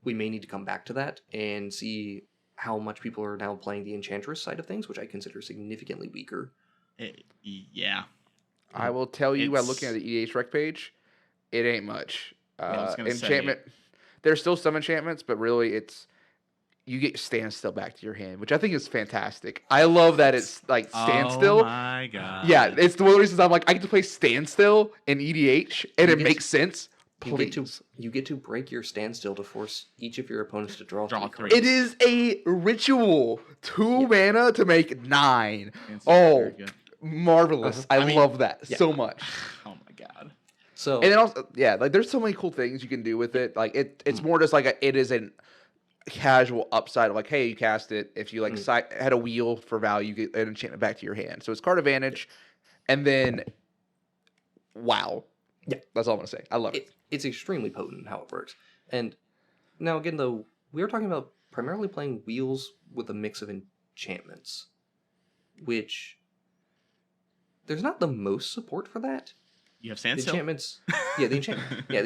We may need to come back to that and see how much people are now playing the Enchantress side of things, which I consider significantly weaker. Yeah. I will tell you by looking at the EDH rec page, it ain't much. Enchantment. There's still some enchantments, but really it's you get standstill back to your hand, which I think is fantastic. I love that it's like standstill. Oh my god. Yeah, it's one of the reasons I'm like, I get to play standstill in EDH, and it makes sense. Please. You get to break your standstill to force each of your opponents to draw 3 cards. It is a ritual. 2 mana to make 9. Marvelous. I love that so much. Oh my god. So and then also, like there's so many cool things you can do with it. Like it's more just like it is an casual upside of like, hey, you cast it. If you like had a wheel for value, you get an enchantment back to your hand. So it's card advantage, and then wow. Yeah, that's all I'm gonna say. I love it. It's extremely potent how it works. And now again, though, we are talking about primarily playing wheels with a mix of enchantments, which there's not the most support for that. You have The standstill. enchantments, the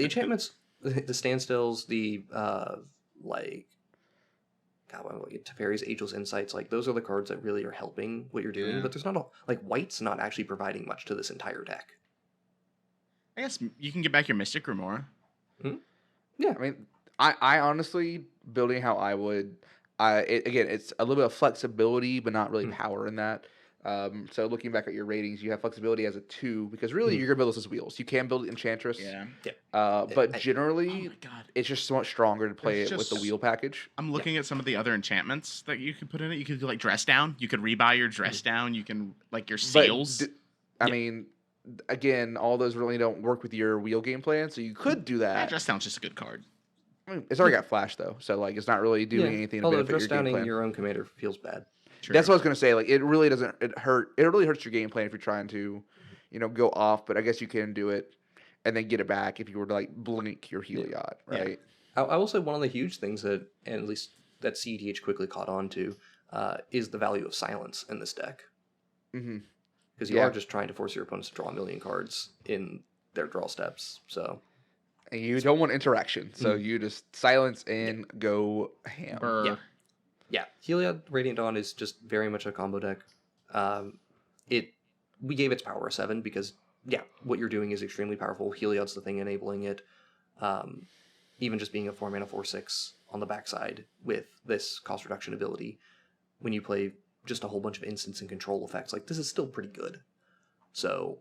enchantments, the standstills, the like, God, what Teferi's Ageless Insights, like those are the cards that really are helping what you're doing. Yeah. But there's not white's not actually providing much to this entire deck. I guess you can get back your Mystic Remora. I mean, I honestly, building how I would, again, it's a little bit of flexibility, but not really power in that. So looking back at your ratings, you have flexibility as a 2, because really you're going to build this as wheels. You can build Enchantress. Yeah. But generally, Oh my God. it's just so much stronger to play It's it with the just- wheel package. I'm looking at some of the other enchantments that you could put in it. You could do like Dress Down. You could rebuy your Dress Down. You can like your seals. I mean, again, all those really don't work with your wheel game plan, so you could do that. Dress Down's just a good card. I mean, it's already got flash though, so like it's not really doing anything to Although benefit dress your game downing plan. your own commander feels bad. True. That's what I was gonna say. Like, it really doesn't. It really hurts your game plan if you're trying to, go off. But I guess you can do it, and then get it back if you were to like blink your Heliod, right? I will say one of the huge things that, and at least that CEDH quickly caught on to, is the value of silence in this deck. Mm-hmm. Because you are just trying to force your opponents to draw a million cards in their draw steps. So, And you don't want interaction, so you just silence and go ham. Brr. yeah, Heliod Radiant Dawn is just very much a combo deck. We gave its power a 7 because what you're doing is extremely powerful. Heliod's the thing enabling it. Even just being a 4-mana 4/6 on the backside with this cost reduction ability, when you play just a whole bunch of instants and control effects, like this is still pretty good. So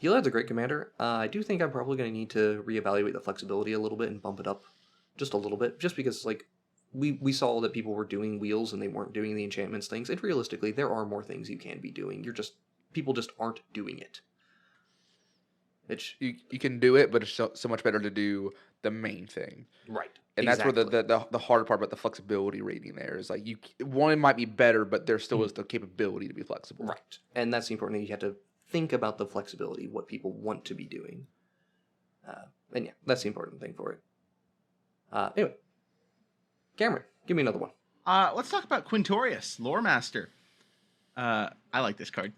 Heliod's a great commander. I do think I'm probably going to need to reevaluate the flexibility a little bit and bump it up just a little bit, just because like we saw that people were doing wheels and they weren't doing the enchantments things, and realistically there are more things you can be doing. People just aren't doing it. You can do it, but it's so much better to do the main thing. Right. And that's where the hard part about the flexibility rating there is like one might be better, but there still is the capability to be flexible. Right. And that's the important thing. You have to think about the flexibility, what people want to be doing. And that's the important thing for it. Anyway, Cameron, give me another one. Let's talk about Quintorius, Loremaster. I like this card.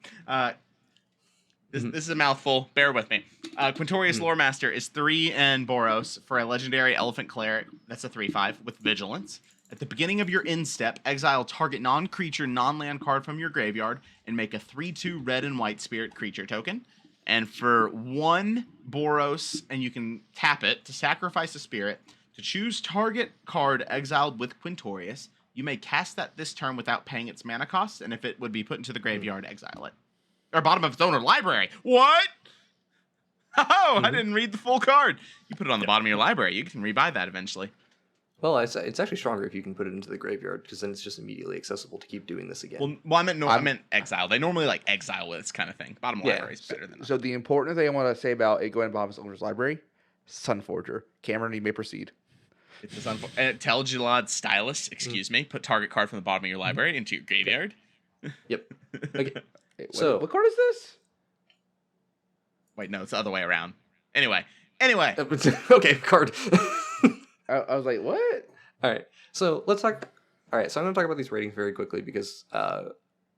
This is a mouthful. Bear with me. Quintorius Loremaster is 3 and Boros for a legendary Elephant Cleric. That's a 3/5 with Vigilance. At the beginning of your end step, exile target non-creature, non-land card from your graveyard and make a 3/2 red and white spirit creature token. And for 1 Boros, and you can tap it to sacrifice a spirit, to choose target card exiled with Quintorius, you may cast that this turn without paying its mana cost, and if it would be put into the graveyard, exile it. Or bottom of its owner library. What? Oh, I didn't read the full card. You put it on the bottom of your library. You can rebuy that eventually. Well, it's actually stronger if you can put it into the graveyard, because then it's just immediately accessible to keep doing this again. Well, I meant exile. They normally like exile with this kind of thing. Bottom library is better than that. So the important thing I want to say about it going to Bob's owner's library, Sunforger. Cameron, you may proceed. It's and tell Gilad Stylus, excuse me, put target card from the bottom of your library into your graveyard. Yep. Okay. Wait, So- what card is this? Wait, no, it's the other way around. Anyway. Okay, card. I was like, what? All right. So let's talk. All right. So I'm going to talk about these ratings very quickly because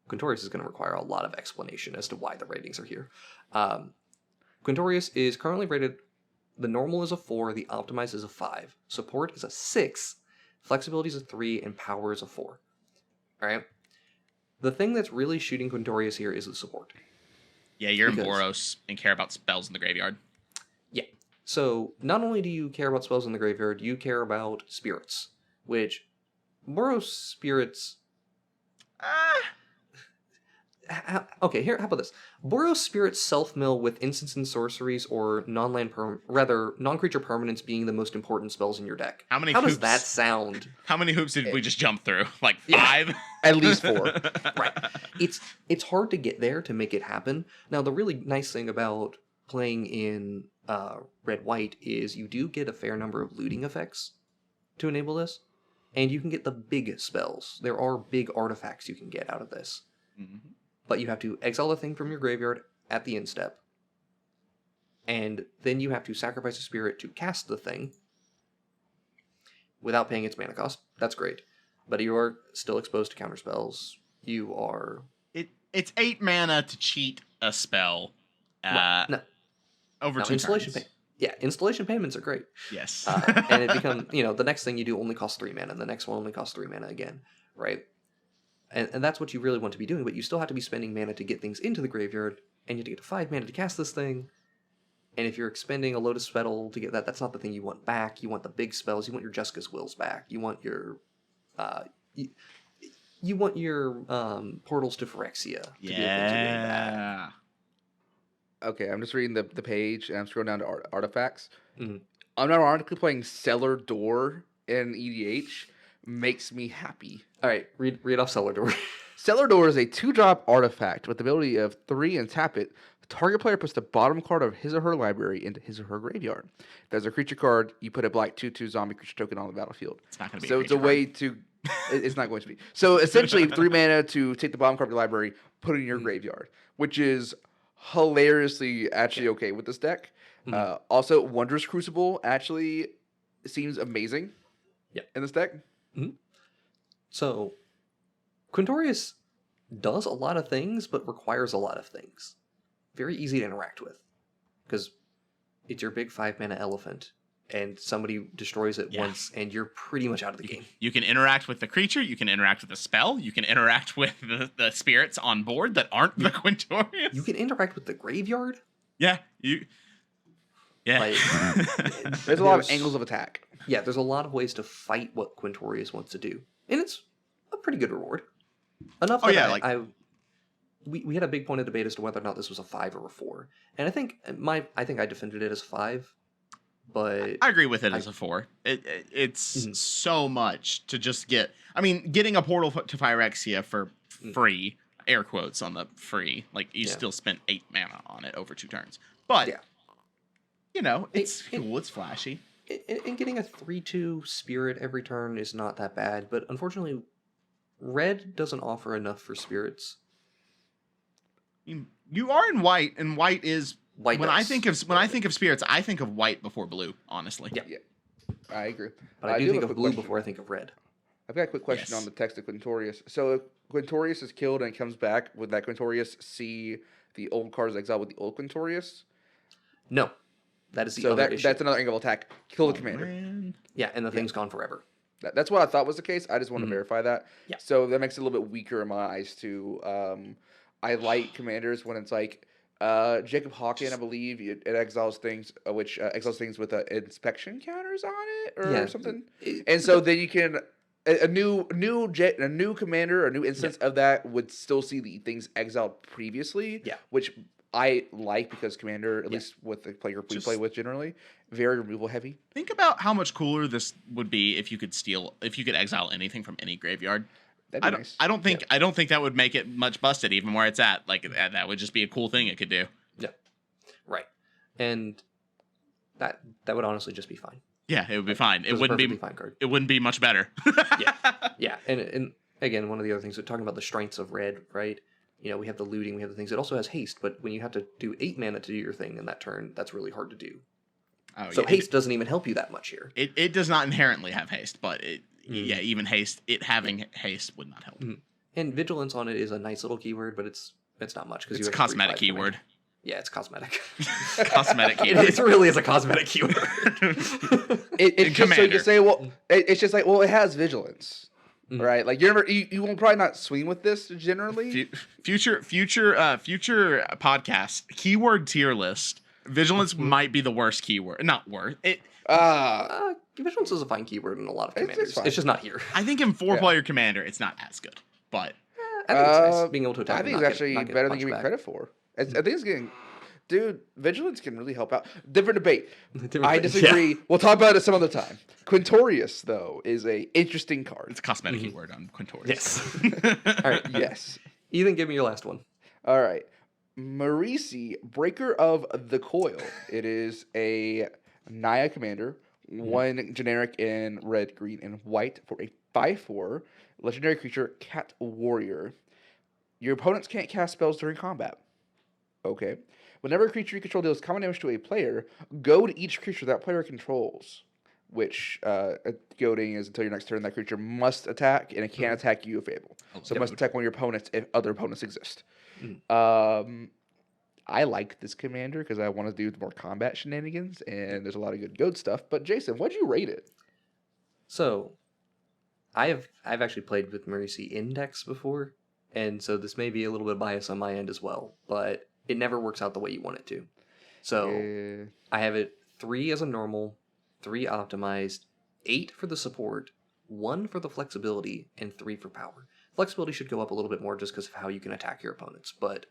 Quintorius is going to require a lot of explanation as to why the ratings are here. Quintorius is currently rated. The normal is a 4. The optimized is a 5. Support is a 6. Flexibility is a 3, and power is a 4. All right. The thing that's really shooting Quintorius here is the support. Yeah, you're in Because- Boros and care about spells in the graveyard. Yeah. So not only do you care about spells in the graveyard, you care about spirits, which Boros spirits. Okay, here. How about this? Boros spirits self-mill with instants and sorceries, or non-creature permanents being the most important spells in your deck. How many How does hoops- that sound? How many hoops did we just jump through? Like 5? At least 4. Right. It's hard to get there to make it happen. Now, the really nice thing about playing in red-white is you do get a fair number of looting effects to enable this, and you can get the big spells. There are big artifacts you can get out of this. Mm-hmm. But you have to exile a thing from your graveyard at the end step, and then you have to sacrifice a spirit to cast the thing without paying its mana cost. That's great. But you are still exposed to counter spells. You are... It's 8 mana to cheat a spell. No, Over no, 2 installation turns. installation payments are great. Yes. And it becomes, the next thing you do only costs 3 mana, and the next one only costs 3 mana again, right? And that's what you really want to be doing, but you still have to be spending mana to get things into the graveyard, and you have to get to 5 mana to cast this thing. And if you're expending a Lotus Petal to get that, that's not the thing you want back. You want the big spells. You want your Jessica's Wills back. You want your portals to Phyrexia to be a thing to win back. Okay, I'm just reading the page, and I'm scrolling down to artifacts. Mm-hmm. Unironically, playing Cellar Door in EDH makes me happy. All right, read off Cellar Door. Cellar Door is a 2-drop artifact with the ability of 3 and tap it. Target player puts the bottom card of his or her library into his or her graveyard. If there's a creature card, you put a black 2/2 zombie creature token on the battlefield. It's not going to be so it's a way to... It's not going to be. So essentially, 3 mana to take the bottom card of your library, put it in your graveyard, which is hilariously actually okay with this deck. Also, Wondrous Crucible actually seems amazing in this deck. So, Quintorius does a lot of things, but requires a lot of things. Very easy to interact with, because it's your big 5 mana elephant, and somebody destroys it once, and you're pretty much out of the game. You can interact with the creature, you can interact with the spell, you can interact with the spirits on board that aren't the Quintorius. You can interact with the graveyard. Yeah. Like, there's a lot of angles of attack. Yeah, there's a lot of ways to fight what Quintorius wants to do, and it's a pretty good reward. Enough that we had a big point of debate as to whether or not this was a 5 or a 4, and I think I defended it as 5, but I agree with it as a 4. It's so much to just get. I mean, getting a portal to Phyrexia for free, air quotes on the free, like you still spent 8 mana on it over 2 turns, but it's cool, it's flashy. And getting a 3/2 spirit every turn is not that bad, but unfortunately, red doesn't offer enough for spirits. You are in white, and white is white. When I think of spirits, I think of white before blue. Honestly, yeah, I agree. But I do think of blue before I think of red. I've got a quick question on the text of Quintorius. So if Quintorius is killed and comes back, would that Quintorius see the old cards exiled with the old Quintorius? No, that is the other issue. That's another angle of attack. Kill the commander. Man. Yeah, and the thing's gone forever. That's what I thought was the case. I just want to verify that. Yeah. So that makes it a little bit weaker in my eyes too. I like commanders when it's like Jacob Hawken, I believe it exiles things, exiles things with inspection counters on it or something. And so then you can a new commander or new instance of that would still see the things exiled previously. Yeah. Which I like because commander, at least with the player we play with generally, very removal heavy. Think about how much cooler this would be if you could exile anything from any graveyard. That'd be nice. I don't think that would make it much busted, even where it's at. Like that would just be a cool thing it could do. Yeah, right. And that would honestly just be fine. Yeah, it would be fine. It wouldn't be fine card. It wouldn't be much better. Yeah. And again, one of the other things we're talking about the strengths of red, right? We have the looting, we have the things. It also has haste, but when you have to do 8 mana to do your thing in that turn, that's really hard to do. Oh, so haste doesn't even help you that much here. It does not inherently have haste, but even haste, having haste would not help. And vigilance on it is a nice little keyword, but it's not much because it's a cosmetic keyword. Yeah, it's cosmetic. Cosmetic keyword. It really is a cosmetic keyword. It's just so you can say, well, it's just like, well, it has vigilance. Right, like you won't probably not swing with this generally. Future podcast keyword tier list. Vigilance might be the worst keyword. Not worst. Vigilance is a fine keyword in a lot of commanders. It's just not here. I think in 4-player commander, it's not as good. But I think it's nice being able to attack. I think it's actually better than giving credit for. I think it's getting. Dude, vigilance can really help out. Different debate. I disagree. Yeah. We'll talk about it some other time. Quintorius, though, is a interesting card. It's a cosmetic keyword on Quintorius. Yes. All right. Yes. Ethan, give me your last one. All right. Marisi, Breaker of the Coil. It is a Naya commander, 1 generic in red, green, and white for a 5/4 legendary creature, Cat Warrior. Your opponents can't cast spells during combat. Okay. Whenever a creature you control deals common damage to a player, go to each creature that player controls. Which goading is until your next turn. That creature must attack, and it can't attack you if able. So it must attack one of your opponents if other opponents exist. I like this commander because I want to do more combat shenanigans, and there's a lot of good goat stuff. But Jason, what'd you rate it? So, I've actually played with Marisi Index before, and so this may be a little bit biased on my end as well, but it never works out the way you want it to. So, I have it 3 as a normal, 3 optimized, 8 for the support, 1 for the flexibility, and 3 for power. Flexibility should go up a little bit more just because of how you can attack your opponents, but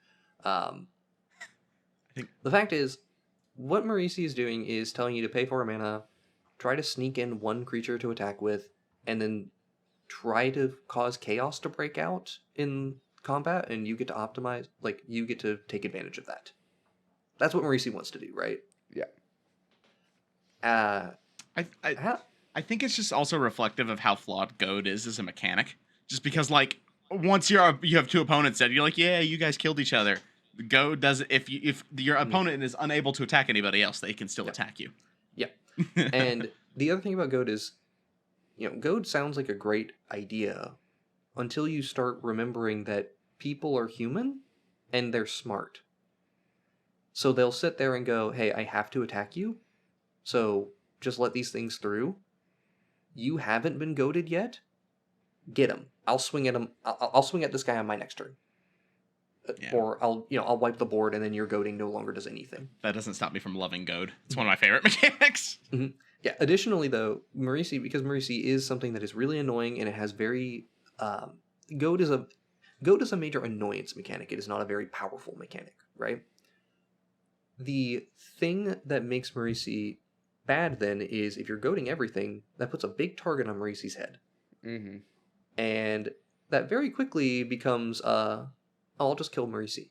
the fact is, what Marisi is doing is telling you to pay 4 mana, try to sneak in 1 creature to attack with, and then try to cause chaos to break out in combat, and you get to optimize, like, you get to take advantage of that. That's what Marisi wants to do, right? Yeah. I think it's just also reflective of how flawed Goad is as a mechanic. Just because, like, once you have 2 opponents that you're like, yeah, you guys killed each other. Goad does if your opponent is unable to attack anybody else, they can still attack you. Yeah. And the other thing about Goad is, Goad sounds like a great idea until you start remembering that people are human and they're smart. So they'll sit there and go, hey, I have to attack you, so just let these things through. You haven't been goaded yet? Get him. I'll swing at him. I'll swing at this guy on my next turn. Yeah. Or I'll wipe the board, and then your goading no longer does anything. That doesn't stop me from loving Goad. It's one of my favorite mechanics. Mm-hmm. Yeah. Additionally, though, because Marisi is something that is really annoying, and it has very Goad is a major annoyance mechanic. It is not a very powerful mechanic, right? The thing that makes Marisi bad then is if you're goading everything, that puts a big target on Marisi's head, and that very quickly becomes I'll just kill Marisi.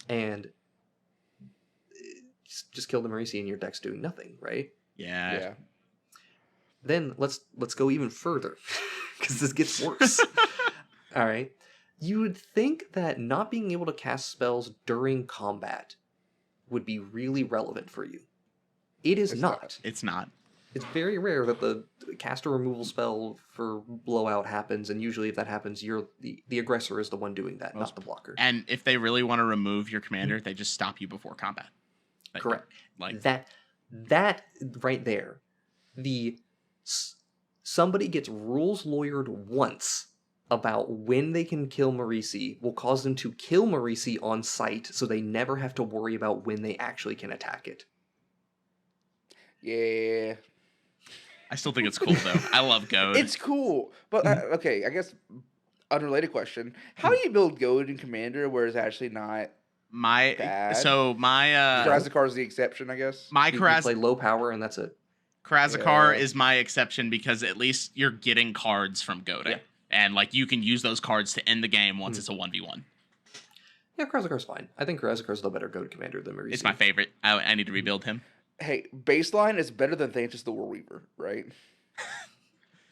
And just kill the Marisi and your deck's doing nothing, right? Yeah. Then let's go even further, because this gets worse. All right. You would think that not being able to cast spells during combat would be really relevant for you. It's not. It's not. It's very rare that the caster removal spell for blowout happens, and usually if that happens, the aggressor is the one doing that, not the blocker. And if they really want to remove your commander, they just stop you before combat. Correct. Like that right there. Somebody gets rules lawyered once about when they can kill Marisi will cause them to kill Marisi on sight, so they never have to worry about when they actually can attack it. Yeah. I still think it's cool, though. I love Goad. It's cool. But, okay, I guess, unrelated question. How do you build Goad in Commander where it's actually not bad? So, Krazakar is the exception, I guess. You play low power, and that's it. Krazakar is my exception because at least you're getting cards from goading. Yeah. And, like, you can use those cards to end the game once it's a 1v1. Yeah, Krazakar's fine. I think Krazakar's the better Goad commander than Marisi. It's my favorite. I need to rebuild him. Hey, baseline is better than Thantis the Warweaver, right?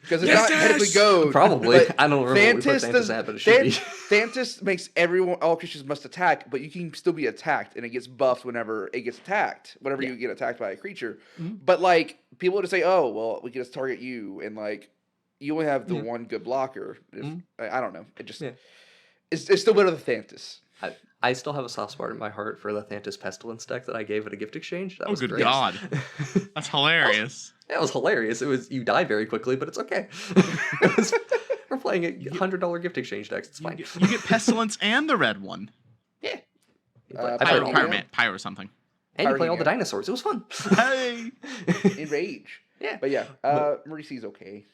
Because it's not technically Goad. Probably. I don't remember what Thantis had, but it should be. Thantis makes all creatures must attack, but you can still be attacked, and it gets buffed whenever it gets attacked, whenever you get attacked by a creature. But, like, people would say, oh, well, we can just target you, and, like, you only have the one good blocker. I don't know. It just it's still better than Thantis. I still have a soft spot in my heart for the Thantis Pestilence deck that I gave at a gift exchange. That was good great. God. That's hilarious. It was hilarious. You die very quickly, but it's okay. We're playing a $100 gift exchange decks. It's fine. You get Pestilence and the red one. Yeah. Pyro something. And you play all the dinosaurs. It was fun. Hey! Enrage. Yeah. But yeah, Marisi's okay.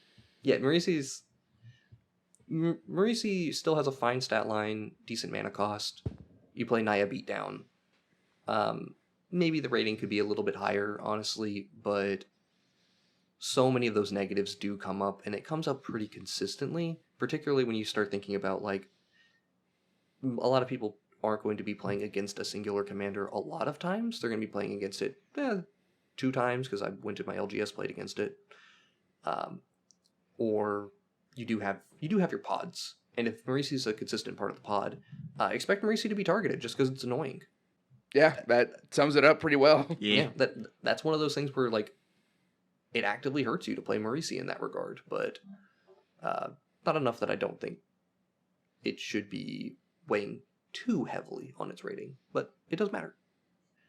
Yeah, Marisi still has a fine stat line, decent mana cost. You play Naya Beatdown. Maybe the rating could be a little bit higher, honestly, but so many of those negatives do come up, and it comes up pretty consistently, particularly when you start thinking about, like, a lot of people aren't going to be playing against a singular commander a lot of times. They're going to be playing against it 2 times, because I went to my LGS, played against it. Or you do have your pods. And if Marisi is a consistent part of the pod, expect Marisi to be targeted just because it's annoying. Yeah, that sums it up pretty well. Yeah. That's one of those things where, like, it actively hurts you to play Marisi in that regard, but not enough that I don't think it should be weighing too heavily on its rating, but it does matter.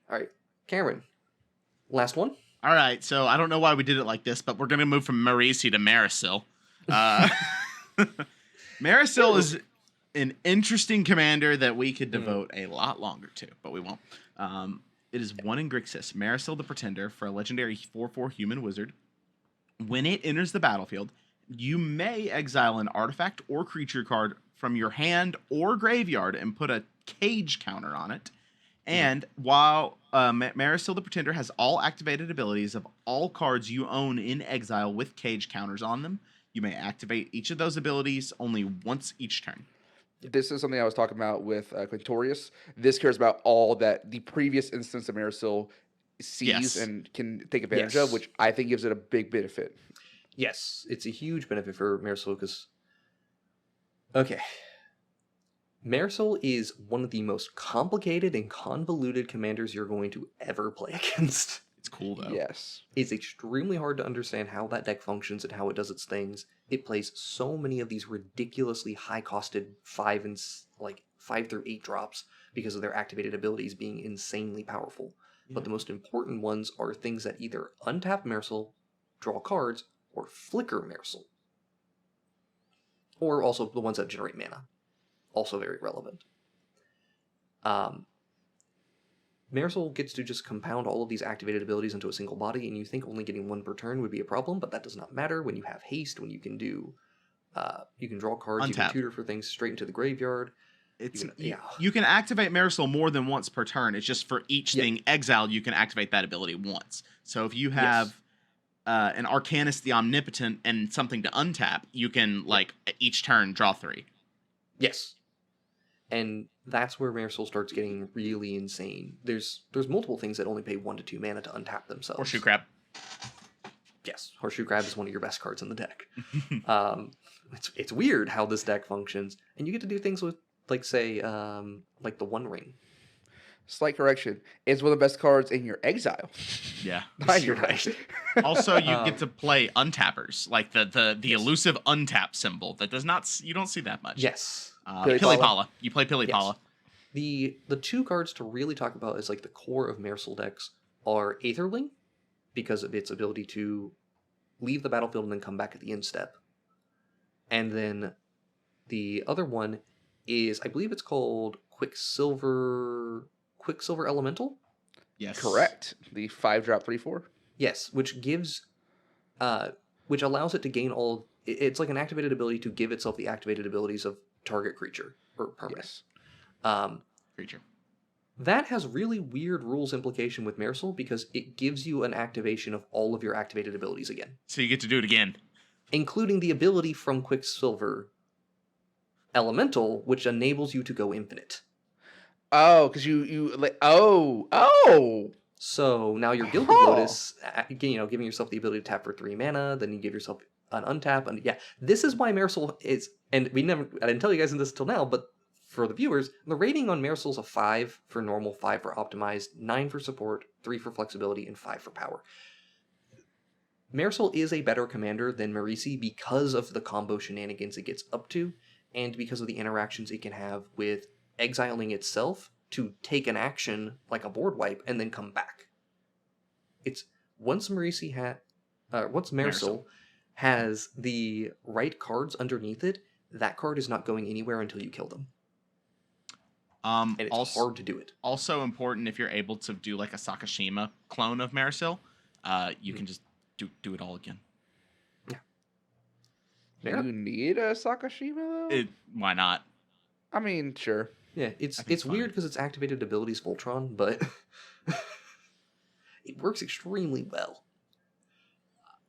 All right, Cameron, last one. All right, so I don't know why we did it like this, but we're going to move from Marisi to Mairsil. Mairsil is an interesting commander that we could devote a lot longer to, but we won't. It is 1 in Grixis. Mairsil the Pretender for a legendary 4/4 human wizard. When it enters the battlefield, you may exile an artifact or creature card from your hand or graveyard and put a cage counter on it. And while Mairsil the Pretender has all activated abilities of all cards you own in exile with cage counters on them, you may activate each of those abilities only once each turn. This is something I was talking about with Quintorius. This cares about all that the previous instance of Mairsil sees and can take advantage of, which I think gives it a big benefit. Yes, it's a huge benefit for Mairsil because... Okay. Mairsil is one of the most complicated and convoluted commanders you're going to ever play against. It's cool, though. Yes. It's extremely hard to understand how that deck functions and how it does its things. It plays so many of these ridiculously high-costed 5 through 8 drops because of their activated abilities being insanely powerful. Yeah. But the most important ones are things that either untap Mairsil, draw cards, or flicker Mairsil. Or also the ones that generate mana. Also very relevant. Mairsil gets to just compound all of these activated abilities into a single body, and you think only getting 1 per turn would be a problem, but that does not matter when you have haste, when you can do... you can draw cards, you can tutor for things straight into the graveyard. You can activate Mairsil more than once per turn. It's just for each thing exiled, you can activate that ability once. So if you have an Arcanist the Omnipotent and something to untap, you can, each turn, draw 3. Yes. And that's where Mairsil starts getting really insane. There's multiple things that only pay 1 to 2 mana to untap themselves. Horseshoe Crab. Yes, Horseshoe Crab is one of your best cards in the deck. It's weird how this deck functions, and you get to do things with, the One Ring. Slight correction. It's one of the best cards in your exile. Yeah. You're right. Also, you get to play untappers, like the elusive untap symbol that does not... You don't see that much. Yes. Pilipala. You play Pilipala. Yes. The 2 cards to really talk about as the core of Mairsil decks are Aetherling, because of its ability to leave the battlefield and then come back at the end step. And then the other one is, I believe it's called Quicksilver Elemental? Yes. Correct. The 5-drop 3/4? Yes, which gives... which allows it to gain all... It's like an activated ability to give itself the activated abilities of target creature or permanent. Yes. Creature. That has really weird rules implication with Mairsil because it gives you an activation of all of your activated abilities again. So you get to do it again. Including the ability from Quicksilver Elemental, which enables you to go infinite. Oh, because Oh! So now your Gilded Lotus, giving yourself the ability to tap for 3 mana, then you give yourself an untap, and this is why Mairsil is, and I didn't tell you guys this until now, but for the viewers, the rating on Mairsil is a 5 for normal, 5 for optimized, 9 for support, 3 for flexibility, and 5 for power. Mairsil is a better commander than Marisi because of the combo shenanigans it gets up to, and because of the interactions it can have with exiling itself to take an action like a board wipe and then come back. It's once Mairsil has the right cards underneath it, that card is not going anywhere until you kill them. And it's also hard to do it. Also important if you're able to do like a Sakashima clone of Mairsil, you can just do it all again. Yeah. You need a Sakashima though? Why not? I mean, sure. Yeah, it's weird because it's activated abilities Voltron, but it works extremely well.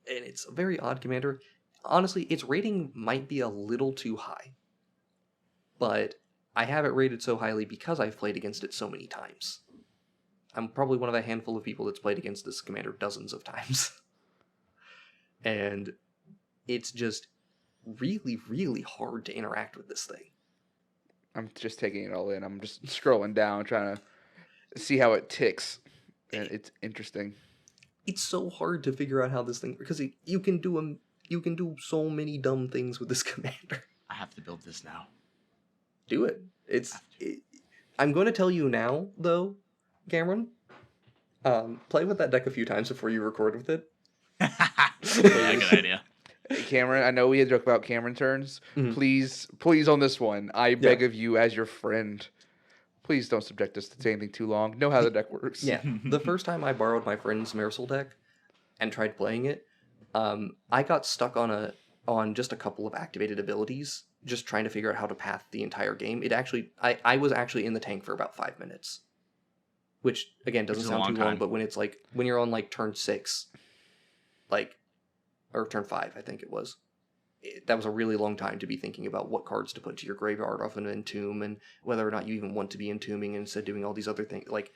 And it's a very odd commander. Honestly, its rating might be a little too high. But I have it rated so highly because I've played against it so many times. I'm probably one of a handful of people that's played against this commander dozens of times. And it's just really, really hard to interact with this thing. I'm just taking it all in. I'm just scrolling down, trying to see how it ticks. And it's interesting. It's so hard to figure out how this thing, because you can do so many dumb things with this commander. I have to build this now. do it. I'm going to tell you now, though, Cameron. Play with that deck a few times before you record with it. Yeah, good idea. Hey, Cameron, I know we had a joke about Cameron turns. Mhm. Please on this one, I beg of you as your friend, please don't subject us to anything too long. Know how the deck works. Yeah, the first time I borrowed my friend's Mairsil deck and tried playing it, I got stuck on just a couple of activated abilities, just trying to figure out how to path the entire game. I was actually in the tank for about 5 minutes, which again doesn't sound too long, but when you're on like turn 6, or turn 5, I think it was. That was a really long time to be thinking about what cards to put to your graveyard off an entomb and whether or not you even want to be entombing and instead doing all these other things. Like,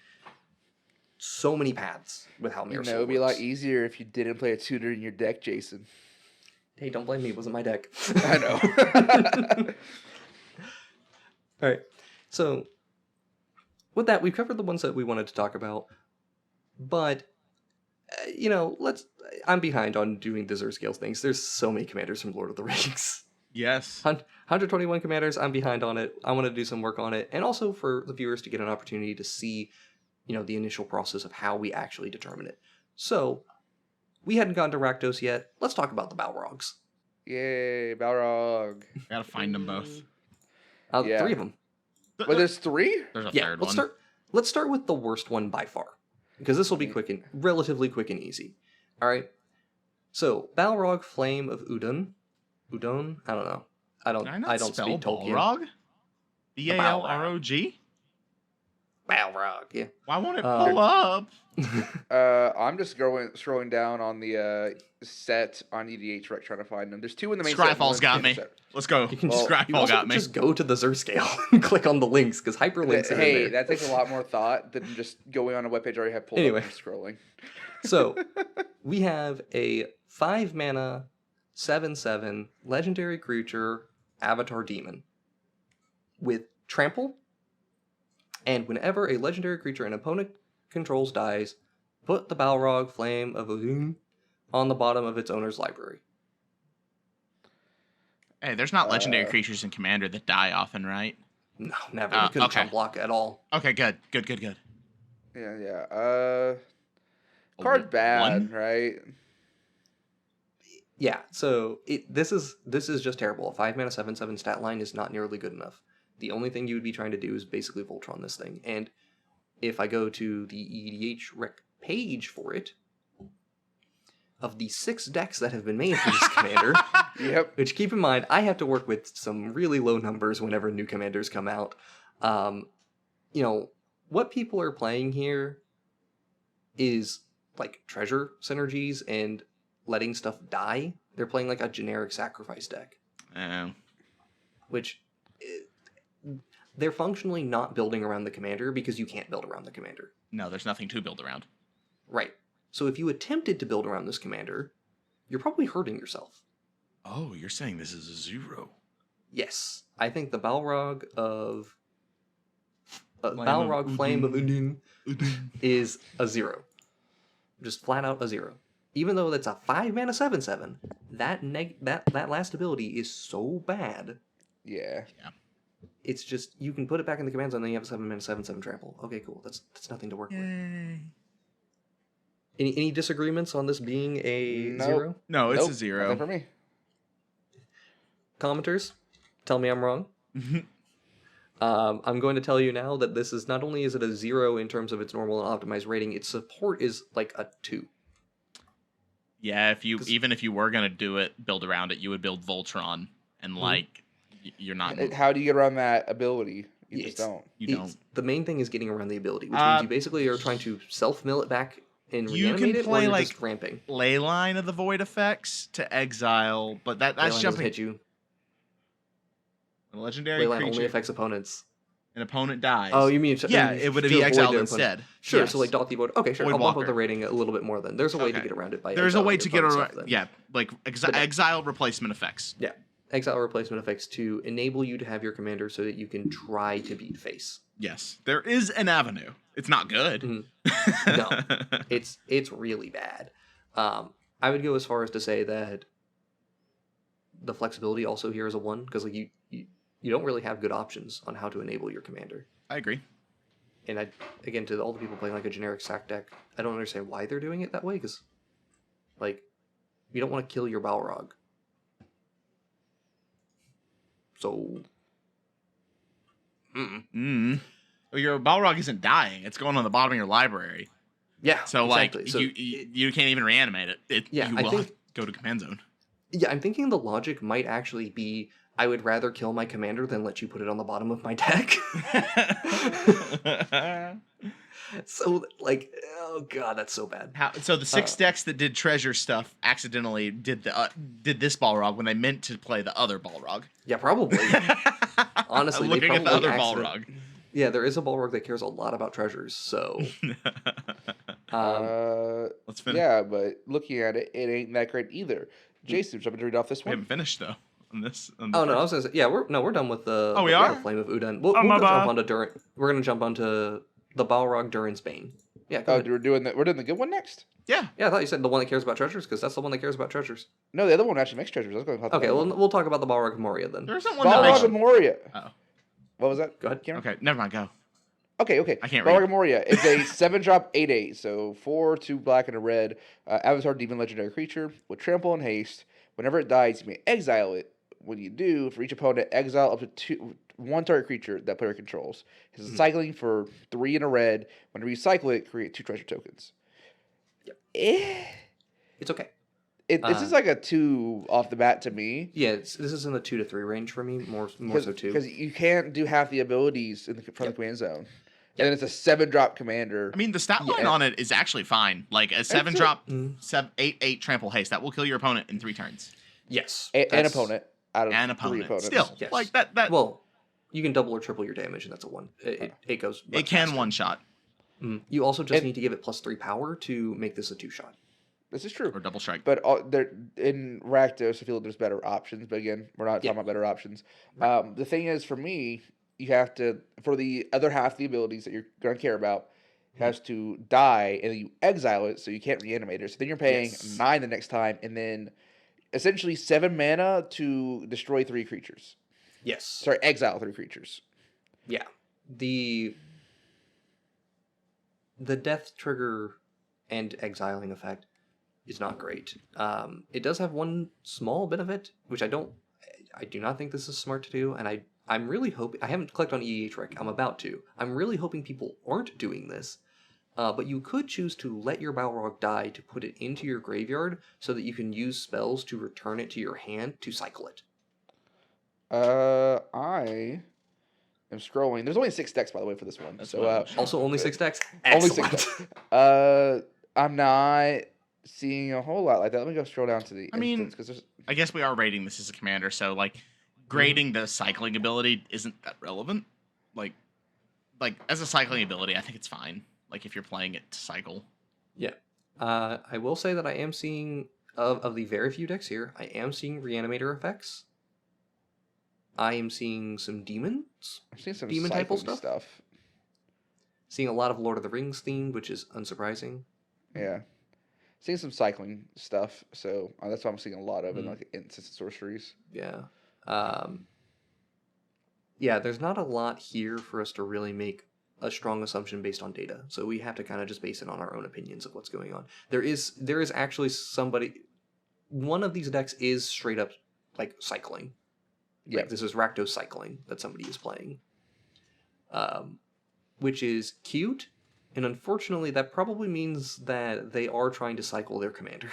so many paths with how Mairsil It would be a works. lot easier if you didn't play a tutor in your deck, Jason. Hey, don't blame me. It wasn't my deck. I know. All right. So, with that, we've covered the ones that we wanted to talk about. But, I'm behind on doing the Zur Scale things. There's so many commanders from Lord of the Rings. Yes. 121 commanders. I'm behind on it. I want to do some work on it. And also for the viewers to get an opportunity to see, the initial process of how we actually determine it. So, we hadn't gotten to Rakdos yet. Let's talk about the Balrogs. Yay, Balrog. Gotta find them both. Yeah. 3 of them. But there's 3? There's a Yeah, third let's one. let's start with the worst one by far, because this will be relatively quick and easy. All right. So Balrog, Flame of Udun. Udun? I don't know. I don't spell speak Tolkien. Balrog? Balrog? Balrog. Yeah. Why won't it pull up? I'm just scrolling down on the set on EDH right trying to find them. There's 2 in the main set. Scryfall's got me. Let's go. You can Scryfall got me. just go to the Zur Scale and click on the links because hyperlinks are in Hey, there. that takes a lot more thought than just going on a webpage I already have pulled Anyway. up and scrolling. So we have a 5 mana 7/7 legendary creature avatar demon with trample, and whenever a legendary creature an opponent controls dies, put the Balrog Flame of Udun on the bottom of its owner's library. Hey, there's not legendary creatures in Commander that die often, right? No, never. You couldn't okay. chump block at all. Okay, good. Yeah. Card bad, right? Yeah, so this is just terrible. A 5 mana 7/7 stat line is not nearly good enough. The only thing you would be trying to do is basically Voltron this thing. And if I go to the EDH rec page for it, of the 6 decks that have been made for this commander, Yep. which keep in mind, I have to work with some really low numbers whenever new commanders come out. What people are playing here is like treasure synergies and letting stuff die. They're playing like a generic sacrifice deck, which they're functionally not building around the commander because you can't build around the commander. No, there's nothing to build around. Right. So if you attempted to build around this commander, you're probably hurting yourself. Oh, you're saying this is a 0. Yes. I think the Balrog of... Balrog Flame of Udun is a 0. Just flat out a 0. Even though that's a 5 mana 7/7, that last ability is so bad. Yeah. It's just, you can put it back in the command zone, and then you have a 7 mana 7/7 trample. Okay, cool. That's nothing to work with. Any disagreements on this being a 0? No, it's Nope, a 0. Nothing for me. Commenters, tell me I'm wrong. I'm going to tell you now that this is not only is it a 0 in terms of its normal and optimized rating, its support is like a 2. Yeah, even if you were gonna do it, build around it, you would build Voltron, and you're not. How do you get around that ability? You just don't. You don't. The main thing is getting around the ability, which means you basically are trying to self-mill it back and You reanimate can it, play or you're like just ramping. Leyline of the Void effects to exile, but that's Leyline doesn't jumping. hit you. A legendary Leyline creature, only affects opponents. an opponent dies. Oh, you mean it would be avoid exiled their instead. opponent. Sure, Yes. so like Doth Void. Okay, sure. Void I'll bump up Walker. the rating a little bit more then. There's a way to get around it by There's a way to get around around. Yeah, like exile replacement effects. Yeah. Exile replacement effects to enable you to have your commander so that you can try to beat face. Yes, there is an avenue. It's not good. No, it's really bad. I would go as far as to say that the flexibility also here is a 1 because like you you don't really have good options on how to enable your commander. I agree. And again, to all the people playing like a generic sack deck, I don't understand why they're doing it that way, because, like, you don't want to kill your Balrog. So... Well, your Balrog isn't dying. It's going on the bottom of your library. Yeah, so exactly. Like, so you can't even reanimate it. Yeah, you I will think... have to go to command zone. Yeah, I'm thinking the logic might actually be, I would rather kill my commander than let you put it on the bottom of my deck. So, like, oh god, that's so bad. So the 6 decks that did treasure stuff accidentally did this Balrog when they meant to play the other Balrog. Yeah, probably. Honestly, looking they at the probably other Balrog. Yeah, there is a Balrog that cares a lot about treasures, so... Let's finish. Yeah, but looking at it, it ain't that great either. Jason, jumping to read off this We one. haven't finished though. On the no, I was gonna say, yeah, we're done with the. We are? The Flame of Udun. We'll jump onto Durin. We're gonna jump onto the Balrog Durin's Bane. Yeah. Go ahead. We're doing the good one next. Yeah. Yeah, I thought you said the one that cares about treasures, because that's the one that cares about treasures. No, the other one actually makes treasures. I was going to Okay, we'll talk about the Balrog of Moria then. There isn't one that makes... Balrog of Moria. Oh. What was that? Go ahead. Cameron? Okay, never mind. Go. Okay. I can't Balrog read. of Moria is a 7-drop 8/8, so 4, 2 black and a red. Avatar demon legendary creature with trample and haste. Whenever it dies, you may exile it. When you do, for each opponent, exile up to 1 target creature that player controls. It's cycling for 3 and a red. Whenever you cycle it, create 2 treasure tokens. Yep. Eh. It's okay. This is like a 2 off the bat to me. Yeah, this is in the 2 to 3 range for me, more so 2. Because you can't do half the abilities in the front of the command zone. And it's a 7-drop commander. I mean, the stat line on it is actually fine. Like a 7-drop, 8/8 trample haste that will kill your opponent in 3 turns. Yes. An opponent out of An 3 opponent. opponents. Still, Yes. like that. Well, you can double or triple your damage, and that's a 1. It goes. It can faster. one-shot. You also just need to give it +3 power to make this a 2-shot. This is true. Or double strike. But in Rakdos, I feel like there's better options. But again, we're not talking about better options. The thing is, for me, you have to, for the other half of the abilities that you're going to care about, it has to die, and then you exile it, so you can't reanimate it. So then you're paying 9 the next time, and then essentially 7 mana to destroy 3 creatures. Yes. Sorry, exile 3 creatures. Yeah. The death trigger and exiling effect is not great. It does have one small benefit, which I do not think this is smart to do, and I'm really hoping, I haven't clicked on EEH Rec, I'm about to. I'm really hoping people aren't doing this, but you could choose to let your Balrog die to put it into your graveyard so that you can use spells to return it to your hand to cycle it. I am scrolling. There's only 6 decks, by the way, for this one. Also only 6 decks? Only Excellent. 6 decks. I'm not seeing a whole lot like that. Let me go scroll down to the instance, 'cause there's... I guess we are rating this as a commander, so like grading the cycling ability isn't that relevant. Like as a cycling ability, I think it's fine. Like if you're playing it to cycle. Yeah. I will say that I am seeing, of the very few decks here, I am seeing Reanimator effects. I am seeing some demons. I'm seeing some demon type cycling stuff. Seeing a lot of Lord of the Rings themed, which is unsurprising. Yeah. Seeing some cycling stuff, so that's what I'm seeing a lot of in like instance sorceries. Yeah. Yeah, there's not a lot here for us to really make a strong assumption based on data. So we have to kind of just base it on our own opinions of what's going on. There is actually somebody, one of these decks is straight up like cycling. Yeah. Like this is Rakdos cycling that somebody is playing. Which is cute. And unfortunately, that probably means that they are trying to cycle their commander.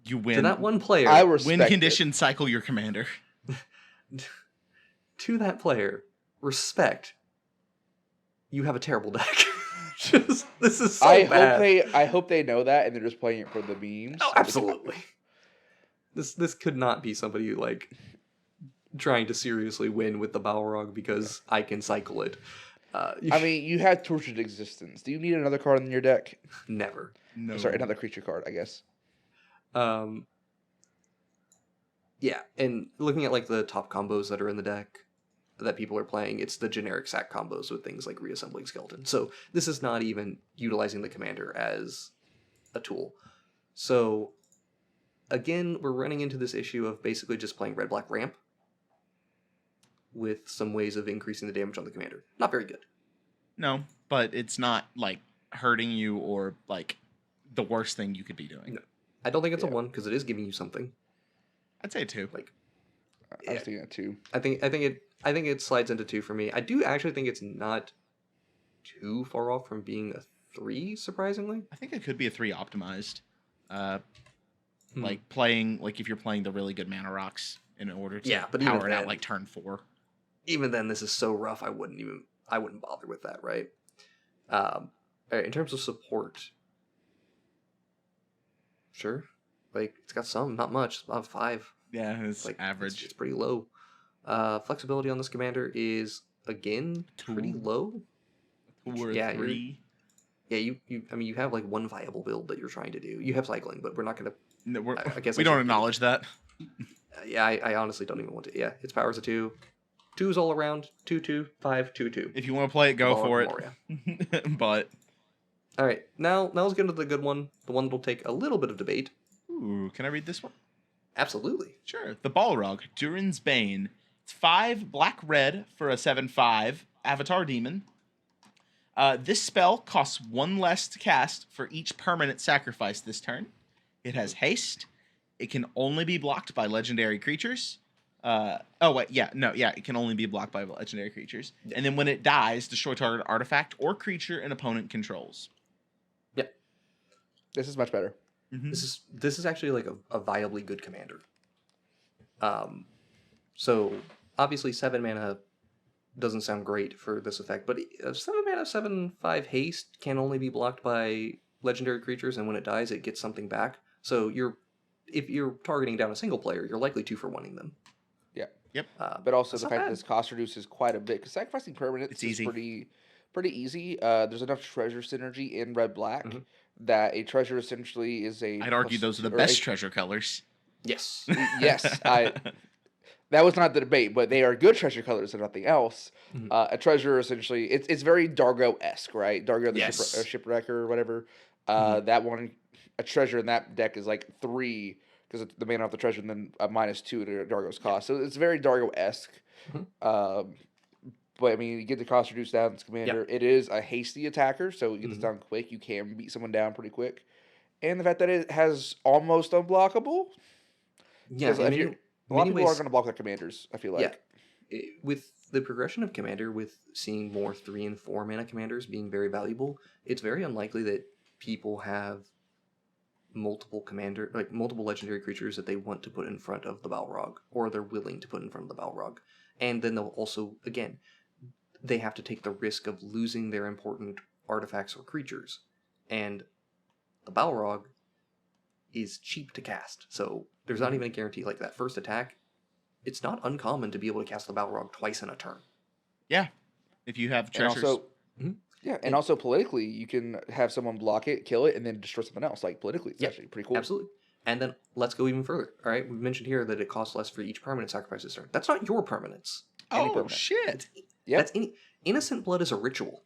You win. To that one player. I respect win condition, cycle your commander. To that player, respect. You have a terrible deck. This is so bad. I hope they know that, and they're just playing it for the memes. Oh, absolutely. This could not be somebody like trying to seriously win with the Balrog because I can cycle it. I mean, you had Tortured Existence. Do you need another card in your deck? Never. No. Sorry, another creature card, I guess. Yeah, and looking at like the top combos that are in the deck that people are playing, it's the generic sack combos with things like Reassembling Skeleton. So this is not even utilizing the commander as a tool. So again, we're running into this issue of basically just playing red-black ramp. with some ways of increasing the damage on the commander. Not very good. No, but it's not like hurting you or like the worst thing you could be doing. No. I don't think it's a 1 because it is giving you something. I'd say a 2. Like, I was thinking a 2. I think it slides into 2 for me. I do actually think it's not too far off from being a 3, surprisingly. I think it could be a 3 optimized. Like playing, like if you're playing the really good mana rocks in order to but power it even out then, like turn 4. Even then, this is so rough. I wouldn't bother with that, right? All right, in terms of support, sure, like it's got some, not much, about 5. Yeah, it's Like average. It's pretty low. Flexibility on this commander is again pretty 2. low. 2 or Yeah, 3. Yeah, you have like one viable build that you're trying to do. You have cycling, but we're not gonna. No, I guess we I don't shouldn't acknowledge that. Yeah, I honestly don't even want to. Yeah, its power's a 2. 2's all around. 2/2, 5, 2/2. If you want to play it, go Balrog for of it. Moria. But All right, now let's get into the good one. The one that'll take a little bit of debate. ooh, can I read this one? Absolutely. Sure. The Balrog, Durin's Bane. It's 5 black-red for a 7/5 Avatar Demon. This spell costs 1 less to cast for each permanent sacrifice this turn. It has haste. It can only be blocked by legendary creatures. It can only be blocked by legendary creatures. Yeah. And then when it dies, destroy target artifact or creature an opponent controls. Yep. This is much better. Mm-hmm. This is actually like a viably good commander. So obviously 7 mana doesn't sound great for this effect, but 7 mana 7/5 haste can only be blocked by legendary creatures, and when it dies, it gets something back. So if you're targeting down a single player, you're likely 2-for-1ing them. Yeah. Yep. But also That's the not fact bad. that this cost reduces quite a bit, because sacrificing permanents It's is easy. pretty easy. There's enough treasure synergy in red-black that a treasure essentially is a... I'd argue plus- those are the or best a- treasure colors. Yes. Yes, that was not the debate, but they are good treasure colors and nothing else. Mhm. A treasure essentially, it's very Dargo-esque, right? Dargo the Yes. shipwrecker or whatever. Mhm. That one, a treasure in that deck is like 3 because the mana off the treasure, and then a -2 to Dargo's cost. So it's very Dargo-esque. Mhm. But I mean, you get the cost reduced down. It's commander. It is a hasty attacker, so you get this Mhm. down quick. You can beat someone down pretty quick, and the fact that it has almost unblockable. Yeah, Because a lot of people are going to block their commanders, I feel like. With the progression of commander, with seeing more 3 and 4 mana commanders being very valuable, it's very unlikely that people have multiple legendary creatures that they want to put in front of the Balrog, or they're willing to put in front of the Balrog. And then they'll also, again, they have to take the risk of losing their important artifacts or creatures. And the Balrog is cheap to cast, so there's not even a guarantee. Like that first attack, it's not uncommon to be able to cast the Balrog twice in a turn. Yeah. If you have And treasures. also, Mhm. and also politically, you can have someone block it, kill it, and then destroy something else. Like politically, it's Yeah, actually pretty cool. Absolutely. And then let's go even further. All right, we mentioned here that it costs less for each permanent sacrifice this turn. That's not your permanents. any Oh, permanent. shit. Yep. That's innocent blood is a ritual.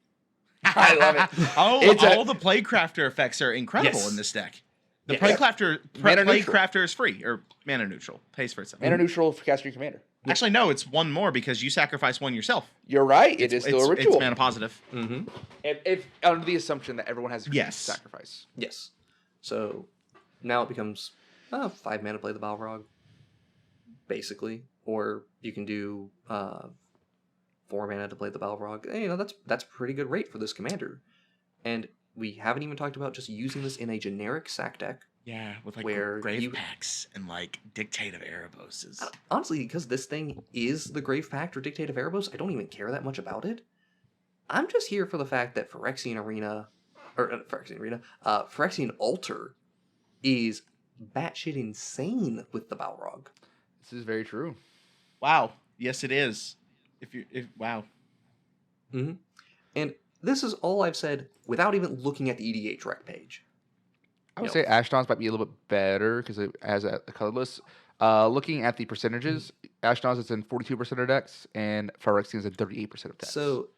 I love it. All the Plaguecrafter effects are incredible Yes. in this deck. The Yes. Plaguecrafter neutral. is free, or mana neutral. Pays for itself. Mana neutral for casting your commander. Actually, no, it's 1 more because you sacrifice 1 yourself. You're right. It is still a ritual. It's mana positive. Mm-hmm. If under the assumption that everyone has a Yes. sacrifice. Yes. So now it becomes 5 mana to play the Balrog, basically, or you can do 4 mana to play the Balrog. You know, that's a pretty good rate for this commander. And we haven't even talked about just using this in a generic sack deck. Yeah, with like Where Grave you- Packs and like Dictate of Ereboses. Honestly, because this thing is the Grave Pact or Dictate of Erebos, I don't even care that much about it. I'm just here for the fact that Phyrexian Altar is batshit insane with the Balrog. This is very true. Wow. Yes, it is. Wow. Mm-hmm. And this is all I've said without even looking at the EDH rec page. I would You say Ashdon's might be a little bit better because it has a colorless. Looking at the percentages, Ashdon's is in 42% of decks, and Phyrexian's in 38% of decks. So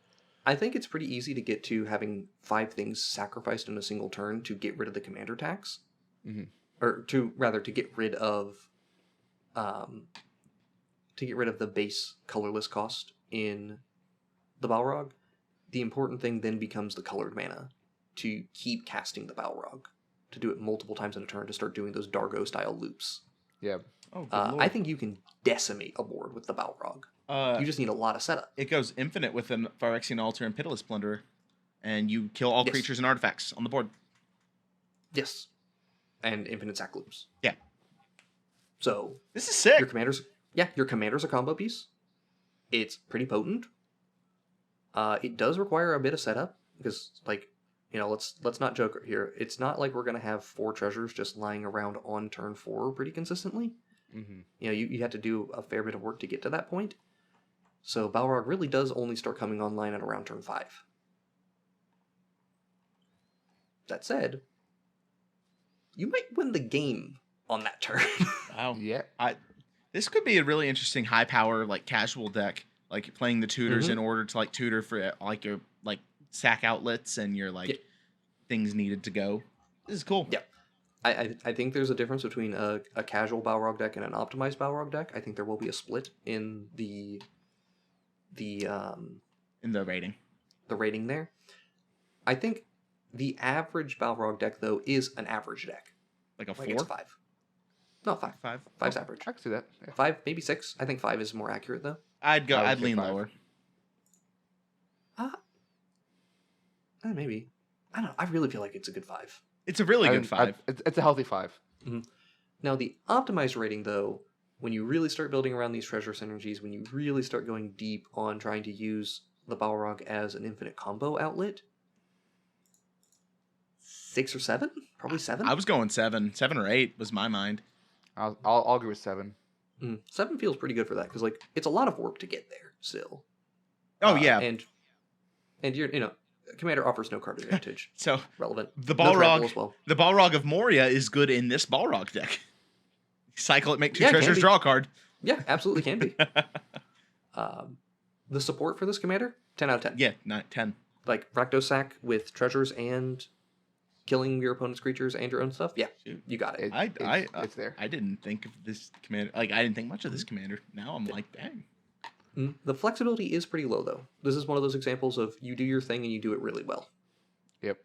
I think it's pretty easy to get to having 5 things sacrificed in a single turn to get rid of the commander tax. Mhm. Or to get rid of to get rid of the base colorless cost in the Balrog. The important thing then becomes the colored mana to keep casting the Balrog, to do it multiple times in a turn to start doing those Dargo-style loops. Yeah. Oh, good I think you can decimate a board with the Balrog. You just need a lot of setup. It goes infinite with an Phyrexian Altar and Pitiless Plunderer, and you kill all creatures and artifacts on the board. Yes. And infinite sack loops. Yeah. So this is sick. Your commander's a combo piece. It's pretty potent. It does require a bit of setup because, like, you know, let's not joke here. It's not like we're gonna have 4 treasures just lying around on turn 4 pretty consistently. Mm-hmm. You know, you have to do a fair bit of work to get to that point. So Balrog really does only start coming online at around turn 5. That said, you might win the game on that turn. Wow. Yeah. This could be a really interesting high power, like, casual deck. Like, playing the tutors in order to, like, tutor for, like, your, like, sack outlets and your, like, things needed to go. This is cool. Yeah. I think there's a difference between a casual Balrog deck and an optimized Balrog deck. I think there will be a split in the rating. The rating there. I think the average Balrog deck, though, is an average deck. Like a 4? It's 5. No, 5. 5. 5's average. I can see that. Yeah. 5, maybe 6. I think 5 is more accurate, though. I'd lean lower. Maybe. I don't know. I really feel like it's a good 5. It's a really good 5. It's a healthy 5. Mm-hmm. Now, the optimized rating, though, when you really start building around these treasure synergies, when you really start going deep on trying to use the Balrog as an infinite combo outlet, 6 or 7? Probably 7? I was going 7. 7 or 8 was my mind. I'll agree with 7. 7 feels pretty good for that, because, like, it's a lot of work to get there, still. Oh, yeah. And you're, you know, Commander offers no card advantage. So relevant. The No trample Balrog, as well. the Balrog of Moria is good in this Balrog deck. Cycle it, make 2 treasures, draw a card. Yeah, absolutely can be. The support for this commander, 10 out of 10. Yeah, 9, 10. Like Rakdos sack with treasures and killing your opponent's creatures and your own stuff. Yeah, you got it. It's there. I didn't think of this commander. Like, I didn't think much of this commander. Now I'm like, dang. The flexibility is pretty low, though. This is one of those examples of you do your thing and you do it really well. Yep.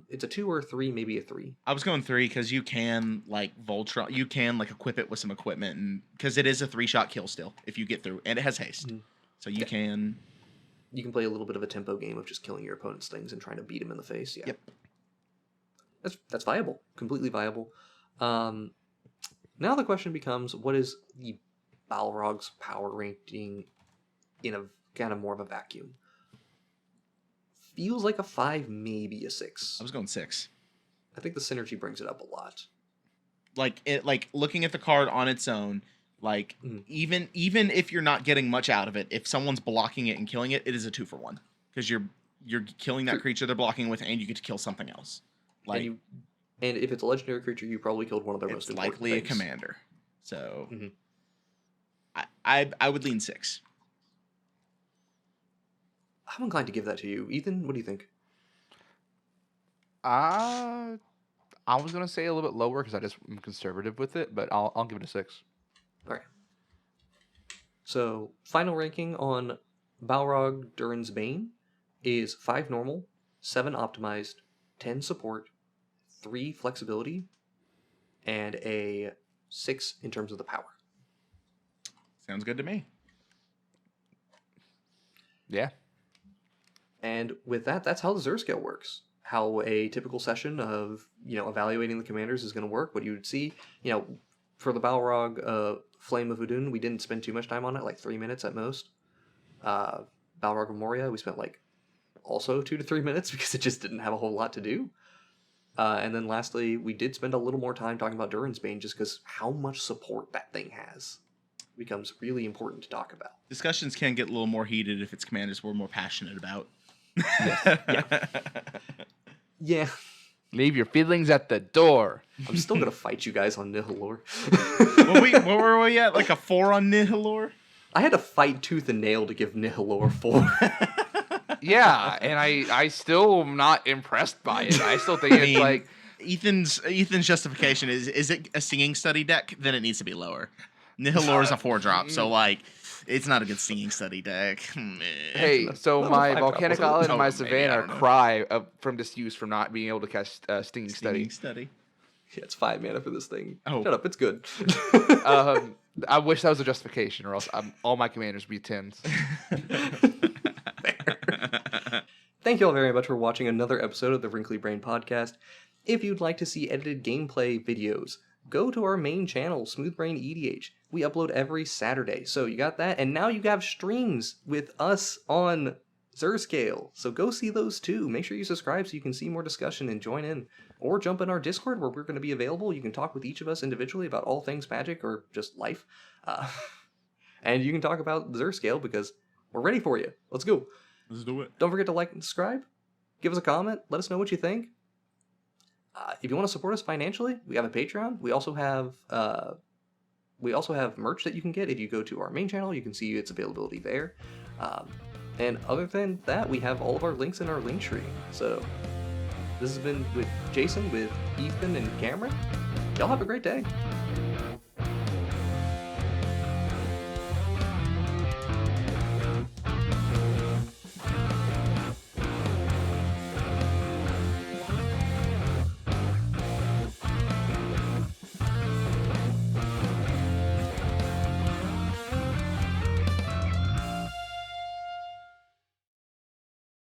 It's a 2 or a 3, maybe a 3. I was going 3 because you can, like, Voltron. You can, like, equip it with some equipment, and because it is a 3-shot kill still if you get through, and it has haste, so you can. You can play a little bit of a tempo game of just killing your opponent's things and trying to beat him in the face. Yeah. Yep. That's viable. Completely viable. Now the question becomes, what is the Balrog's power ranking in a kind of more of a vacuum? Feels like a 5, maybe a 6. I was going 6. I think the synergy brings it up a lot. Like looking at the card on its own, like even if you're not getting much out of it, if someone's blocking it and killing it, it is a 2-for-1 because you're killing that creature they're blocking with, and you get to kill something else. Like, and if it's a legendary creature, you probably killed one of their most important likely things. A commander. So I would lean 6. I'm inclined to give that to you. Ethan, what do you think? I was gonna say a little bit lower because I just am conservative with it, but I'll give it a 6. All right. So final ranking on Balrog Durin's Bane is 5 normal, 7 optimized, 10 support, 3 flexibility, and a 6 in terms of the power. Sounds good to me. Yeah. And with that, that's how the Zur Scale works. How a typical session of, evaluating the commanders is going to work. What you would see, for the Balrog Flame of Udun, we didn't spend too much time on it, like 3 minutes at most. Balrog of Moria, we spent also 2 to 3 minutes because it just didn't have a whole lot to do. And then lastly, we did spend a little more time talking about Durin's Bane just because how much support that thing has becomes really important to talk about. Discussions can get a little more heated if it's commanders we're more passionate about. Yeah. Leave your feelings at the door. I'm still going to fight you guys on Nihilor. What were we at? Like a 4 on Nihilor? I had to fight tooth and nail to give Nihilor 4. Yeah, and I still am not impressed by it. I still think it's like... Ethan's justification is it a singing study deck? Then it needs to be lower. Nihilore is a 4-drop, so like it's not a good stinging study deck. Hey, so Well, my 5-drop Volcanic was it? Island and Oh, my maybe, I Savannah don't know. cry from disuse from not being able to cast Stinging Study. study. Yeah, it's 5 mana for this thing. Oh. Shut up, it's good. I wish that was a justification, or else all my commanders would be 10s. Thank you all very much for watching another episode of the Wrinkly Brain Podcast. If you'd like to see edited gameplay videos, go to our main channel, WrinklyBrainEDH. We upload every Saturday, so you got that. And now you have streams with us on Zur Scale, so go see those too. Make sure you subscribe so you can see more discussion and join in. Or jump in our Discord where we're going to be available. You can talk with each of us individually about all things magic or just life. And you can talk about Zur Scale because we're ready for you. Let's go. Let's do it. Don't forget to like and subscribe. Give us a comment. Let us know what you think. If you want to support us financially, we have a Patreon. We also have merch that you can get. If you go to our main channel, you can see its availability there. And other than that, we have all of our links in our link tree. So this has been with Jason, with Ethan, and Cameron. Y'all have a great day.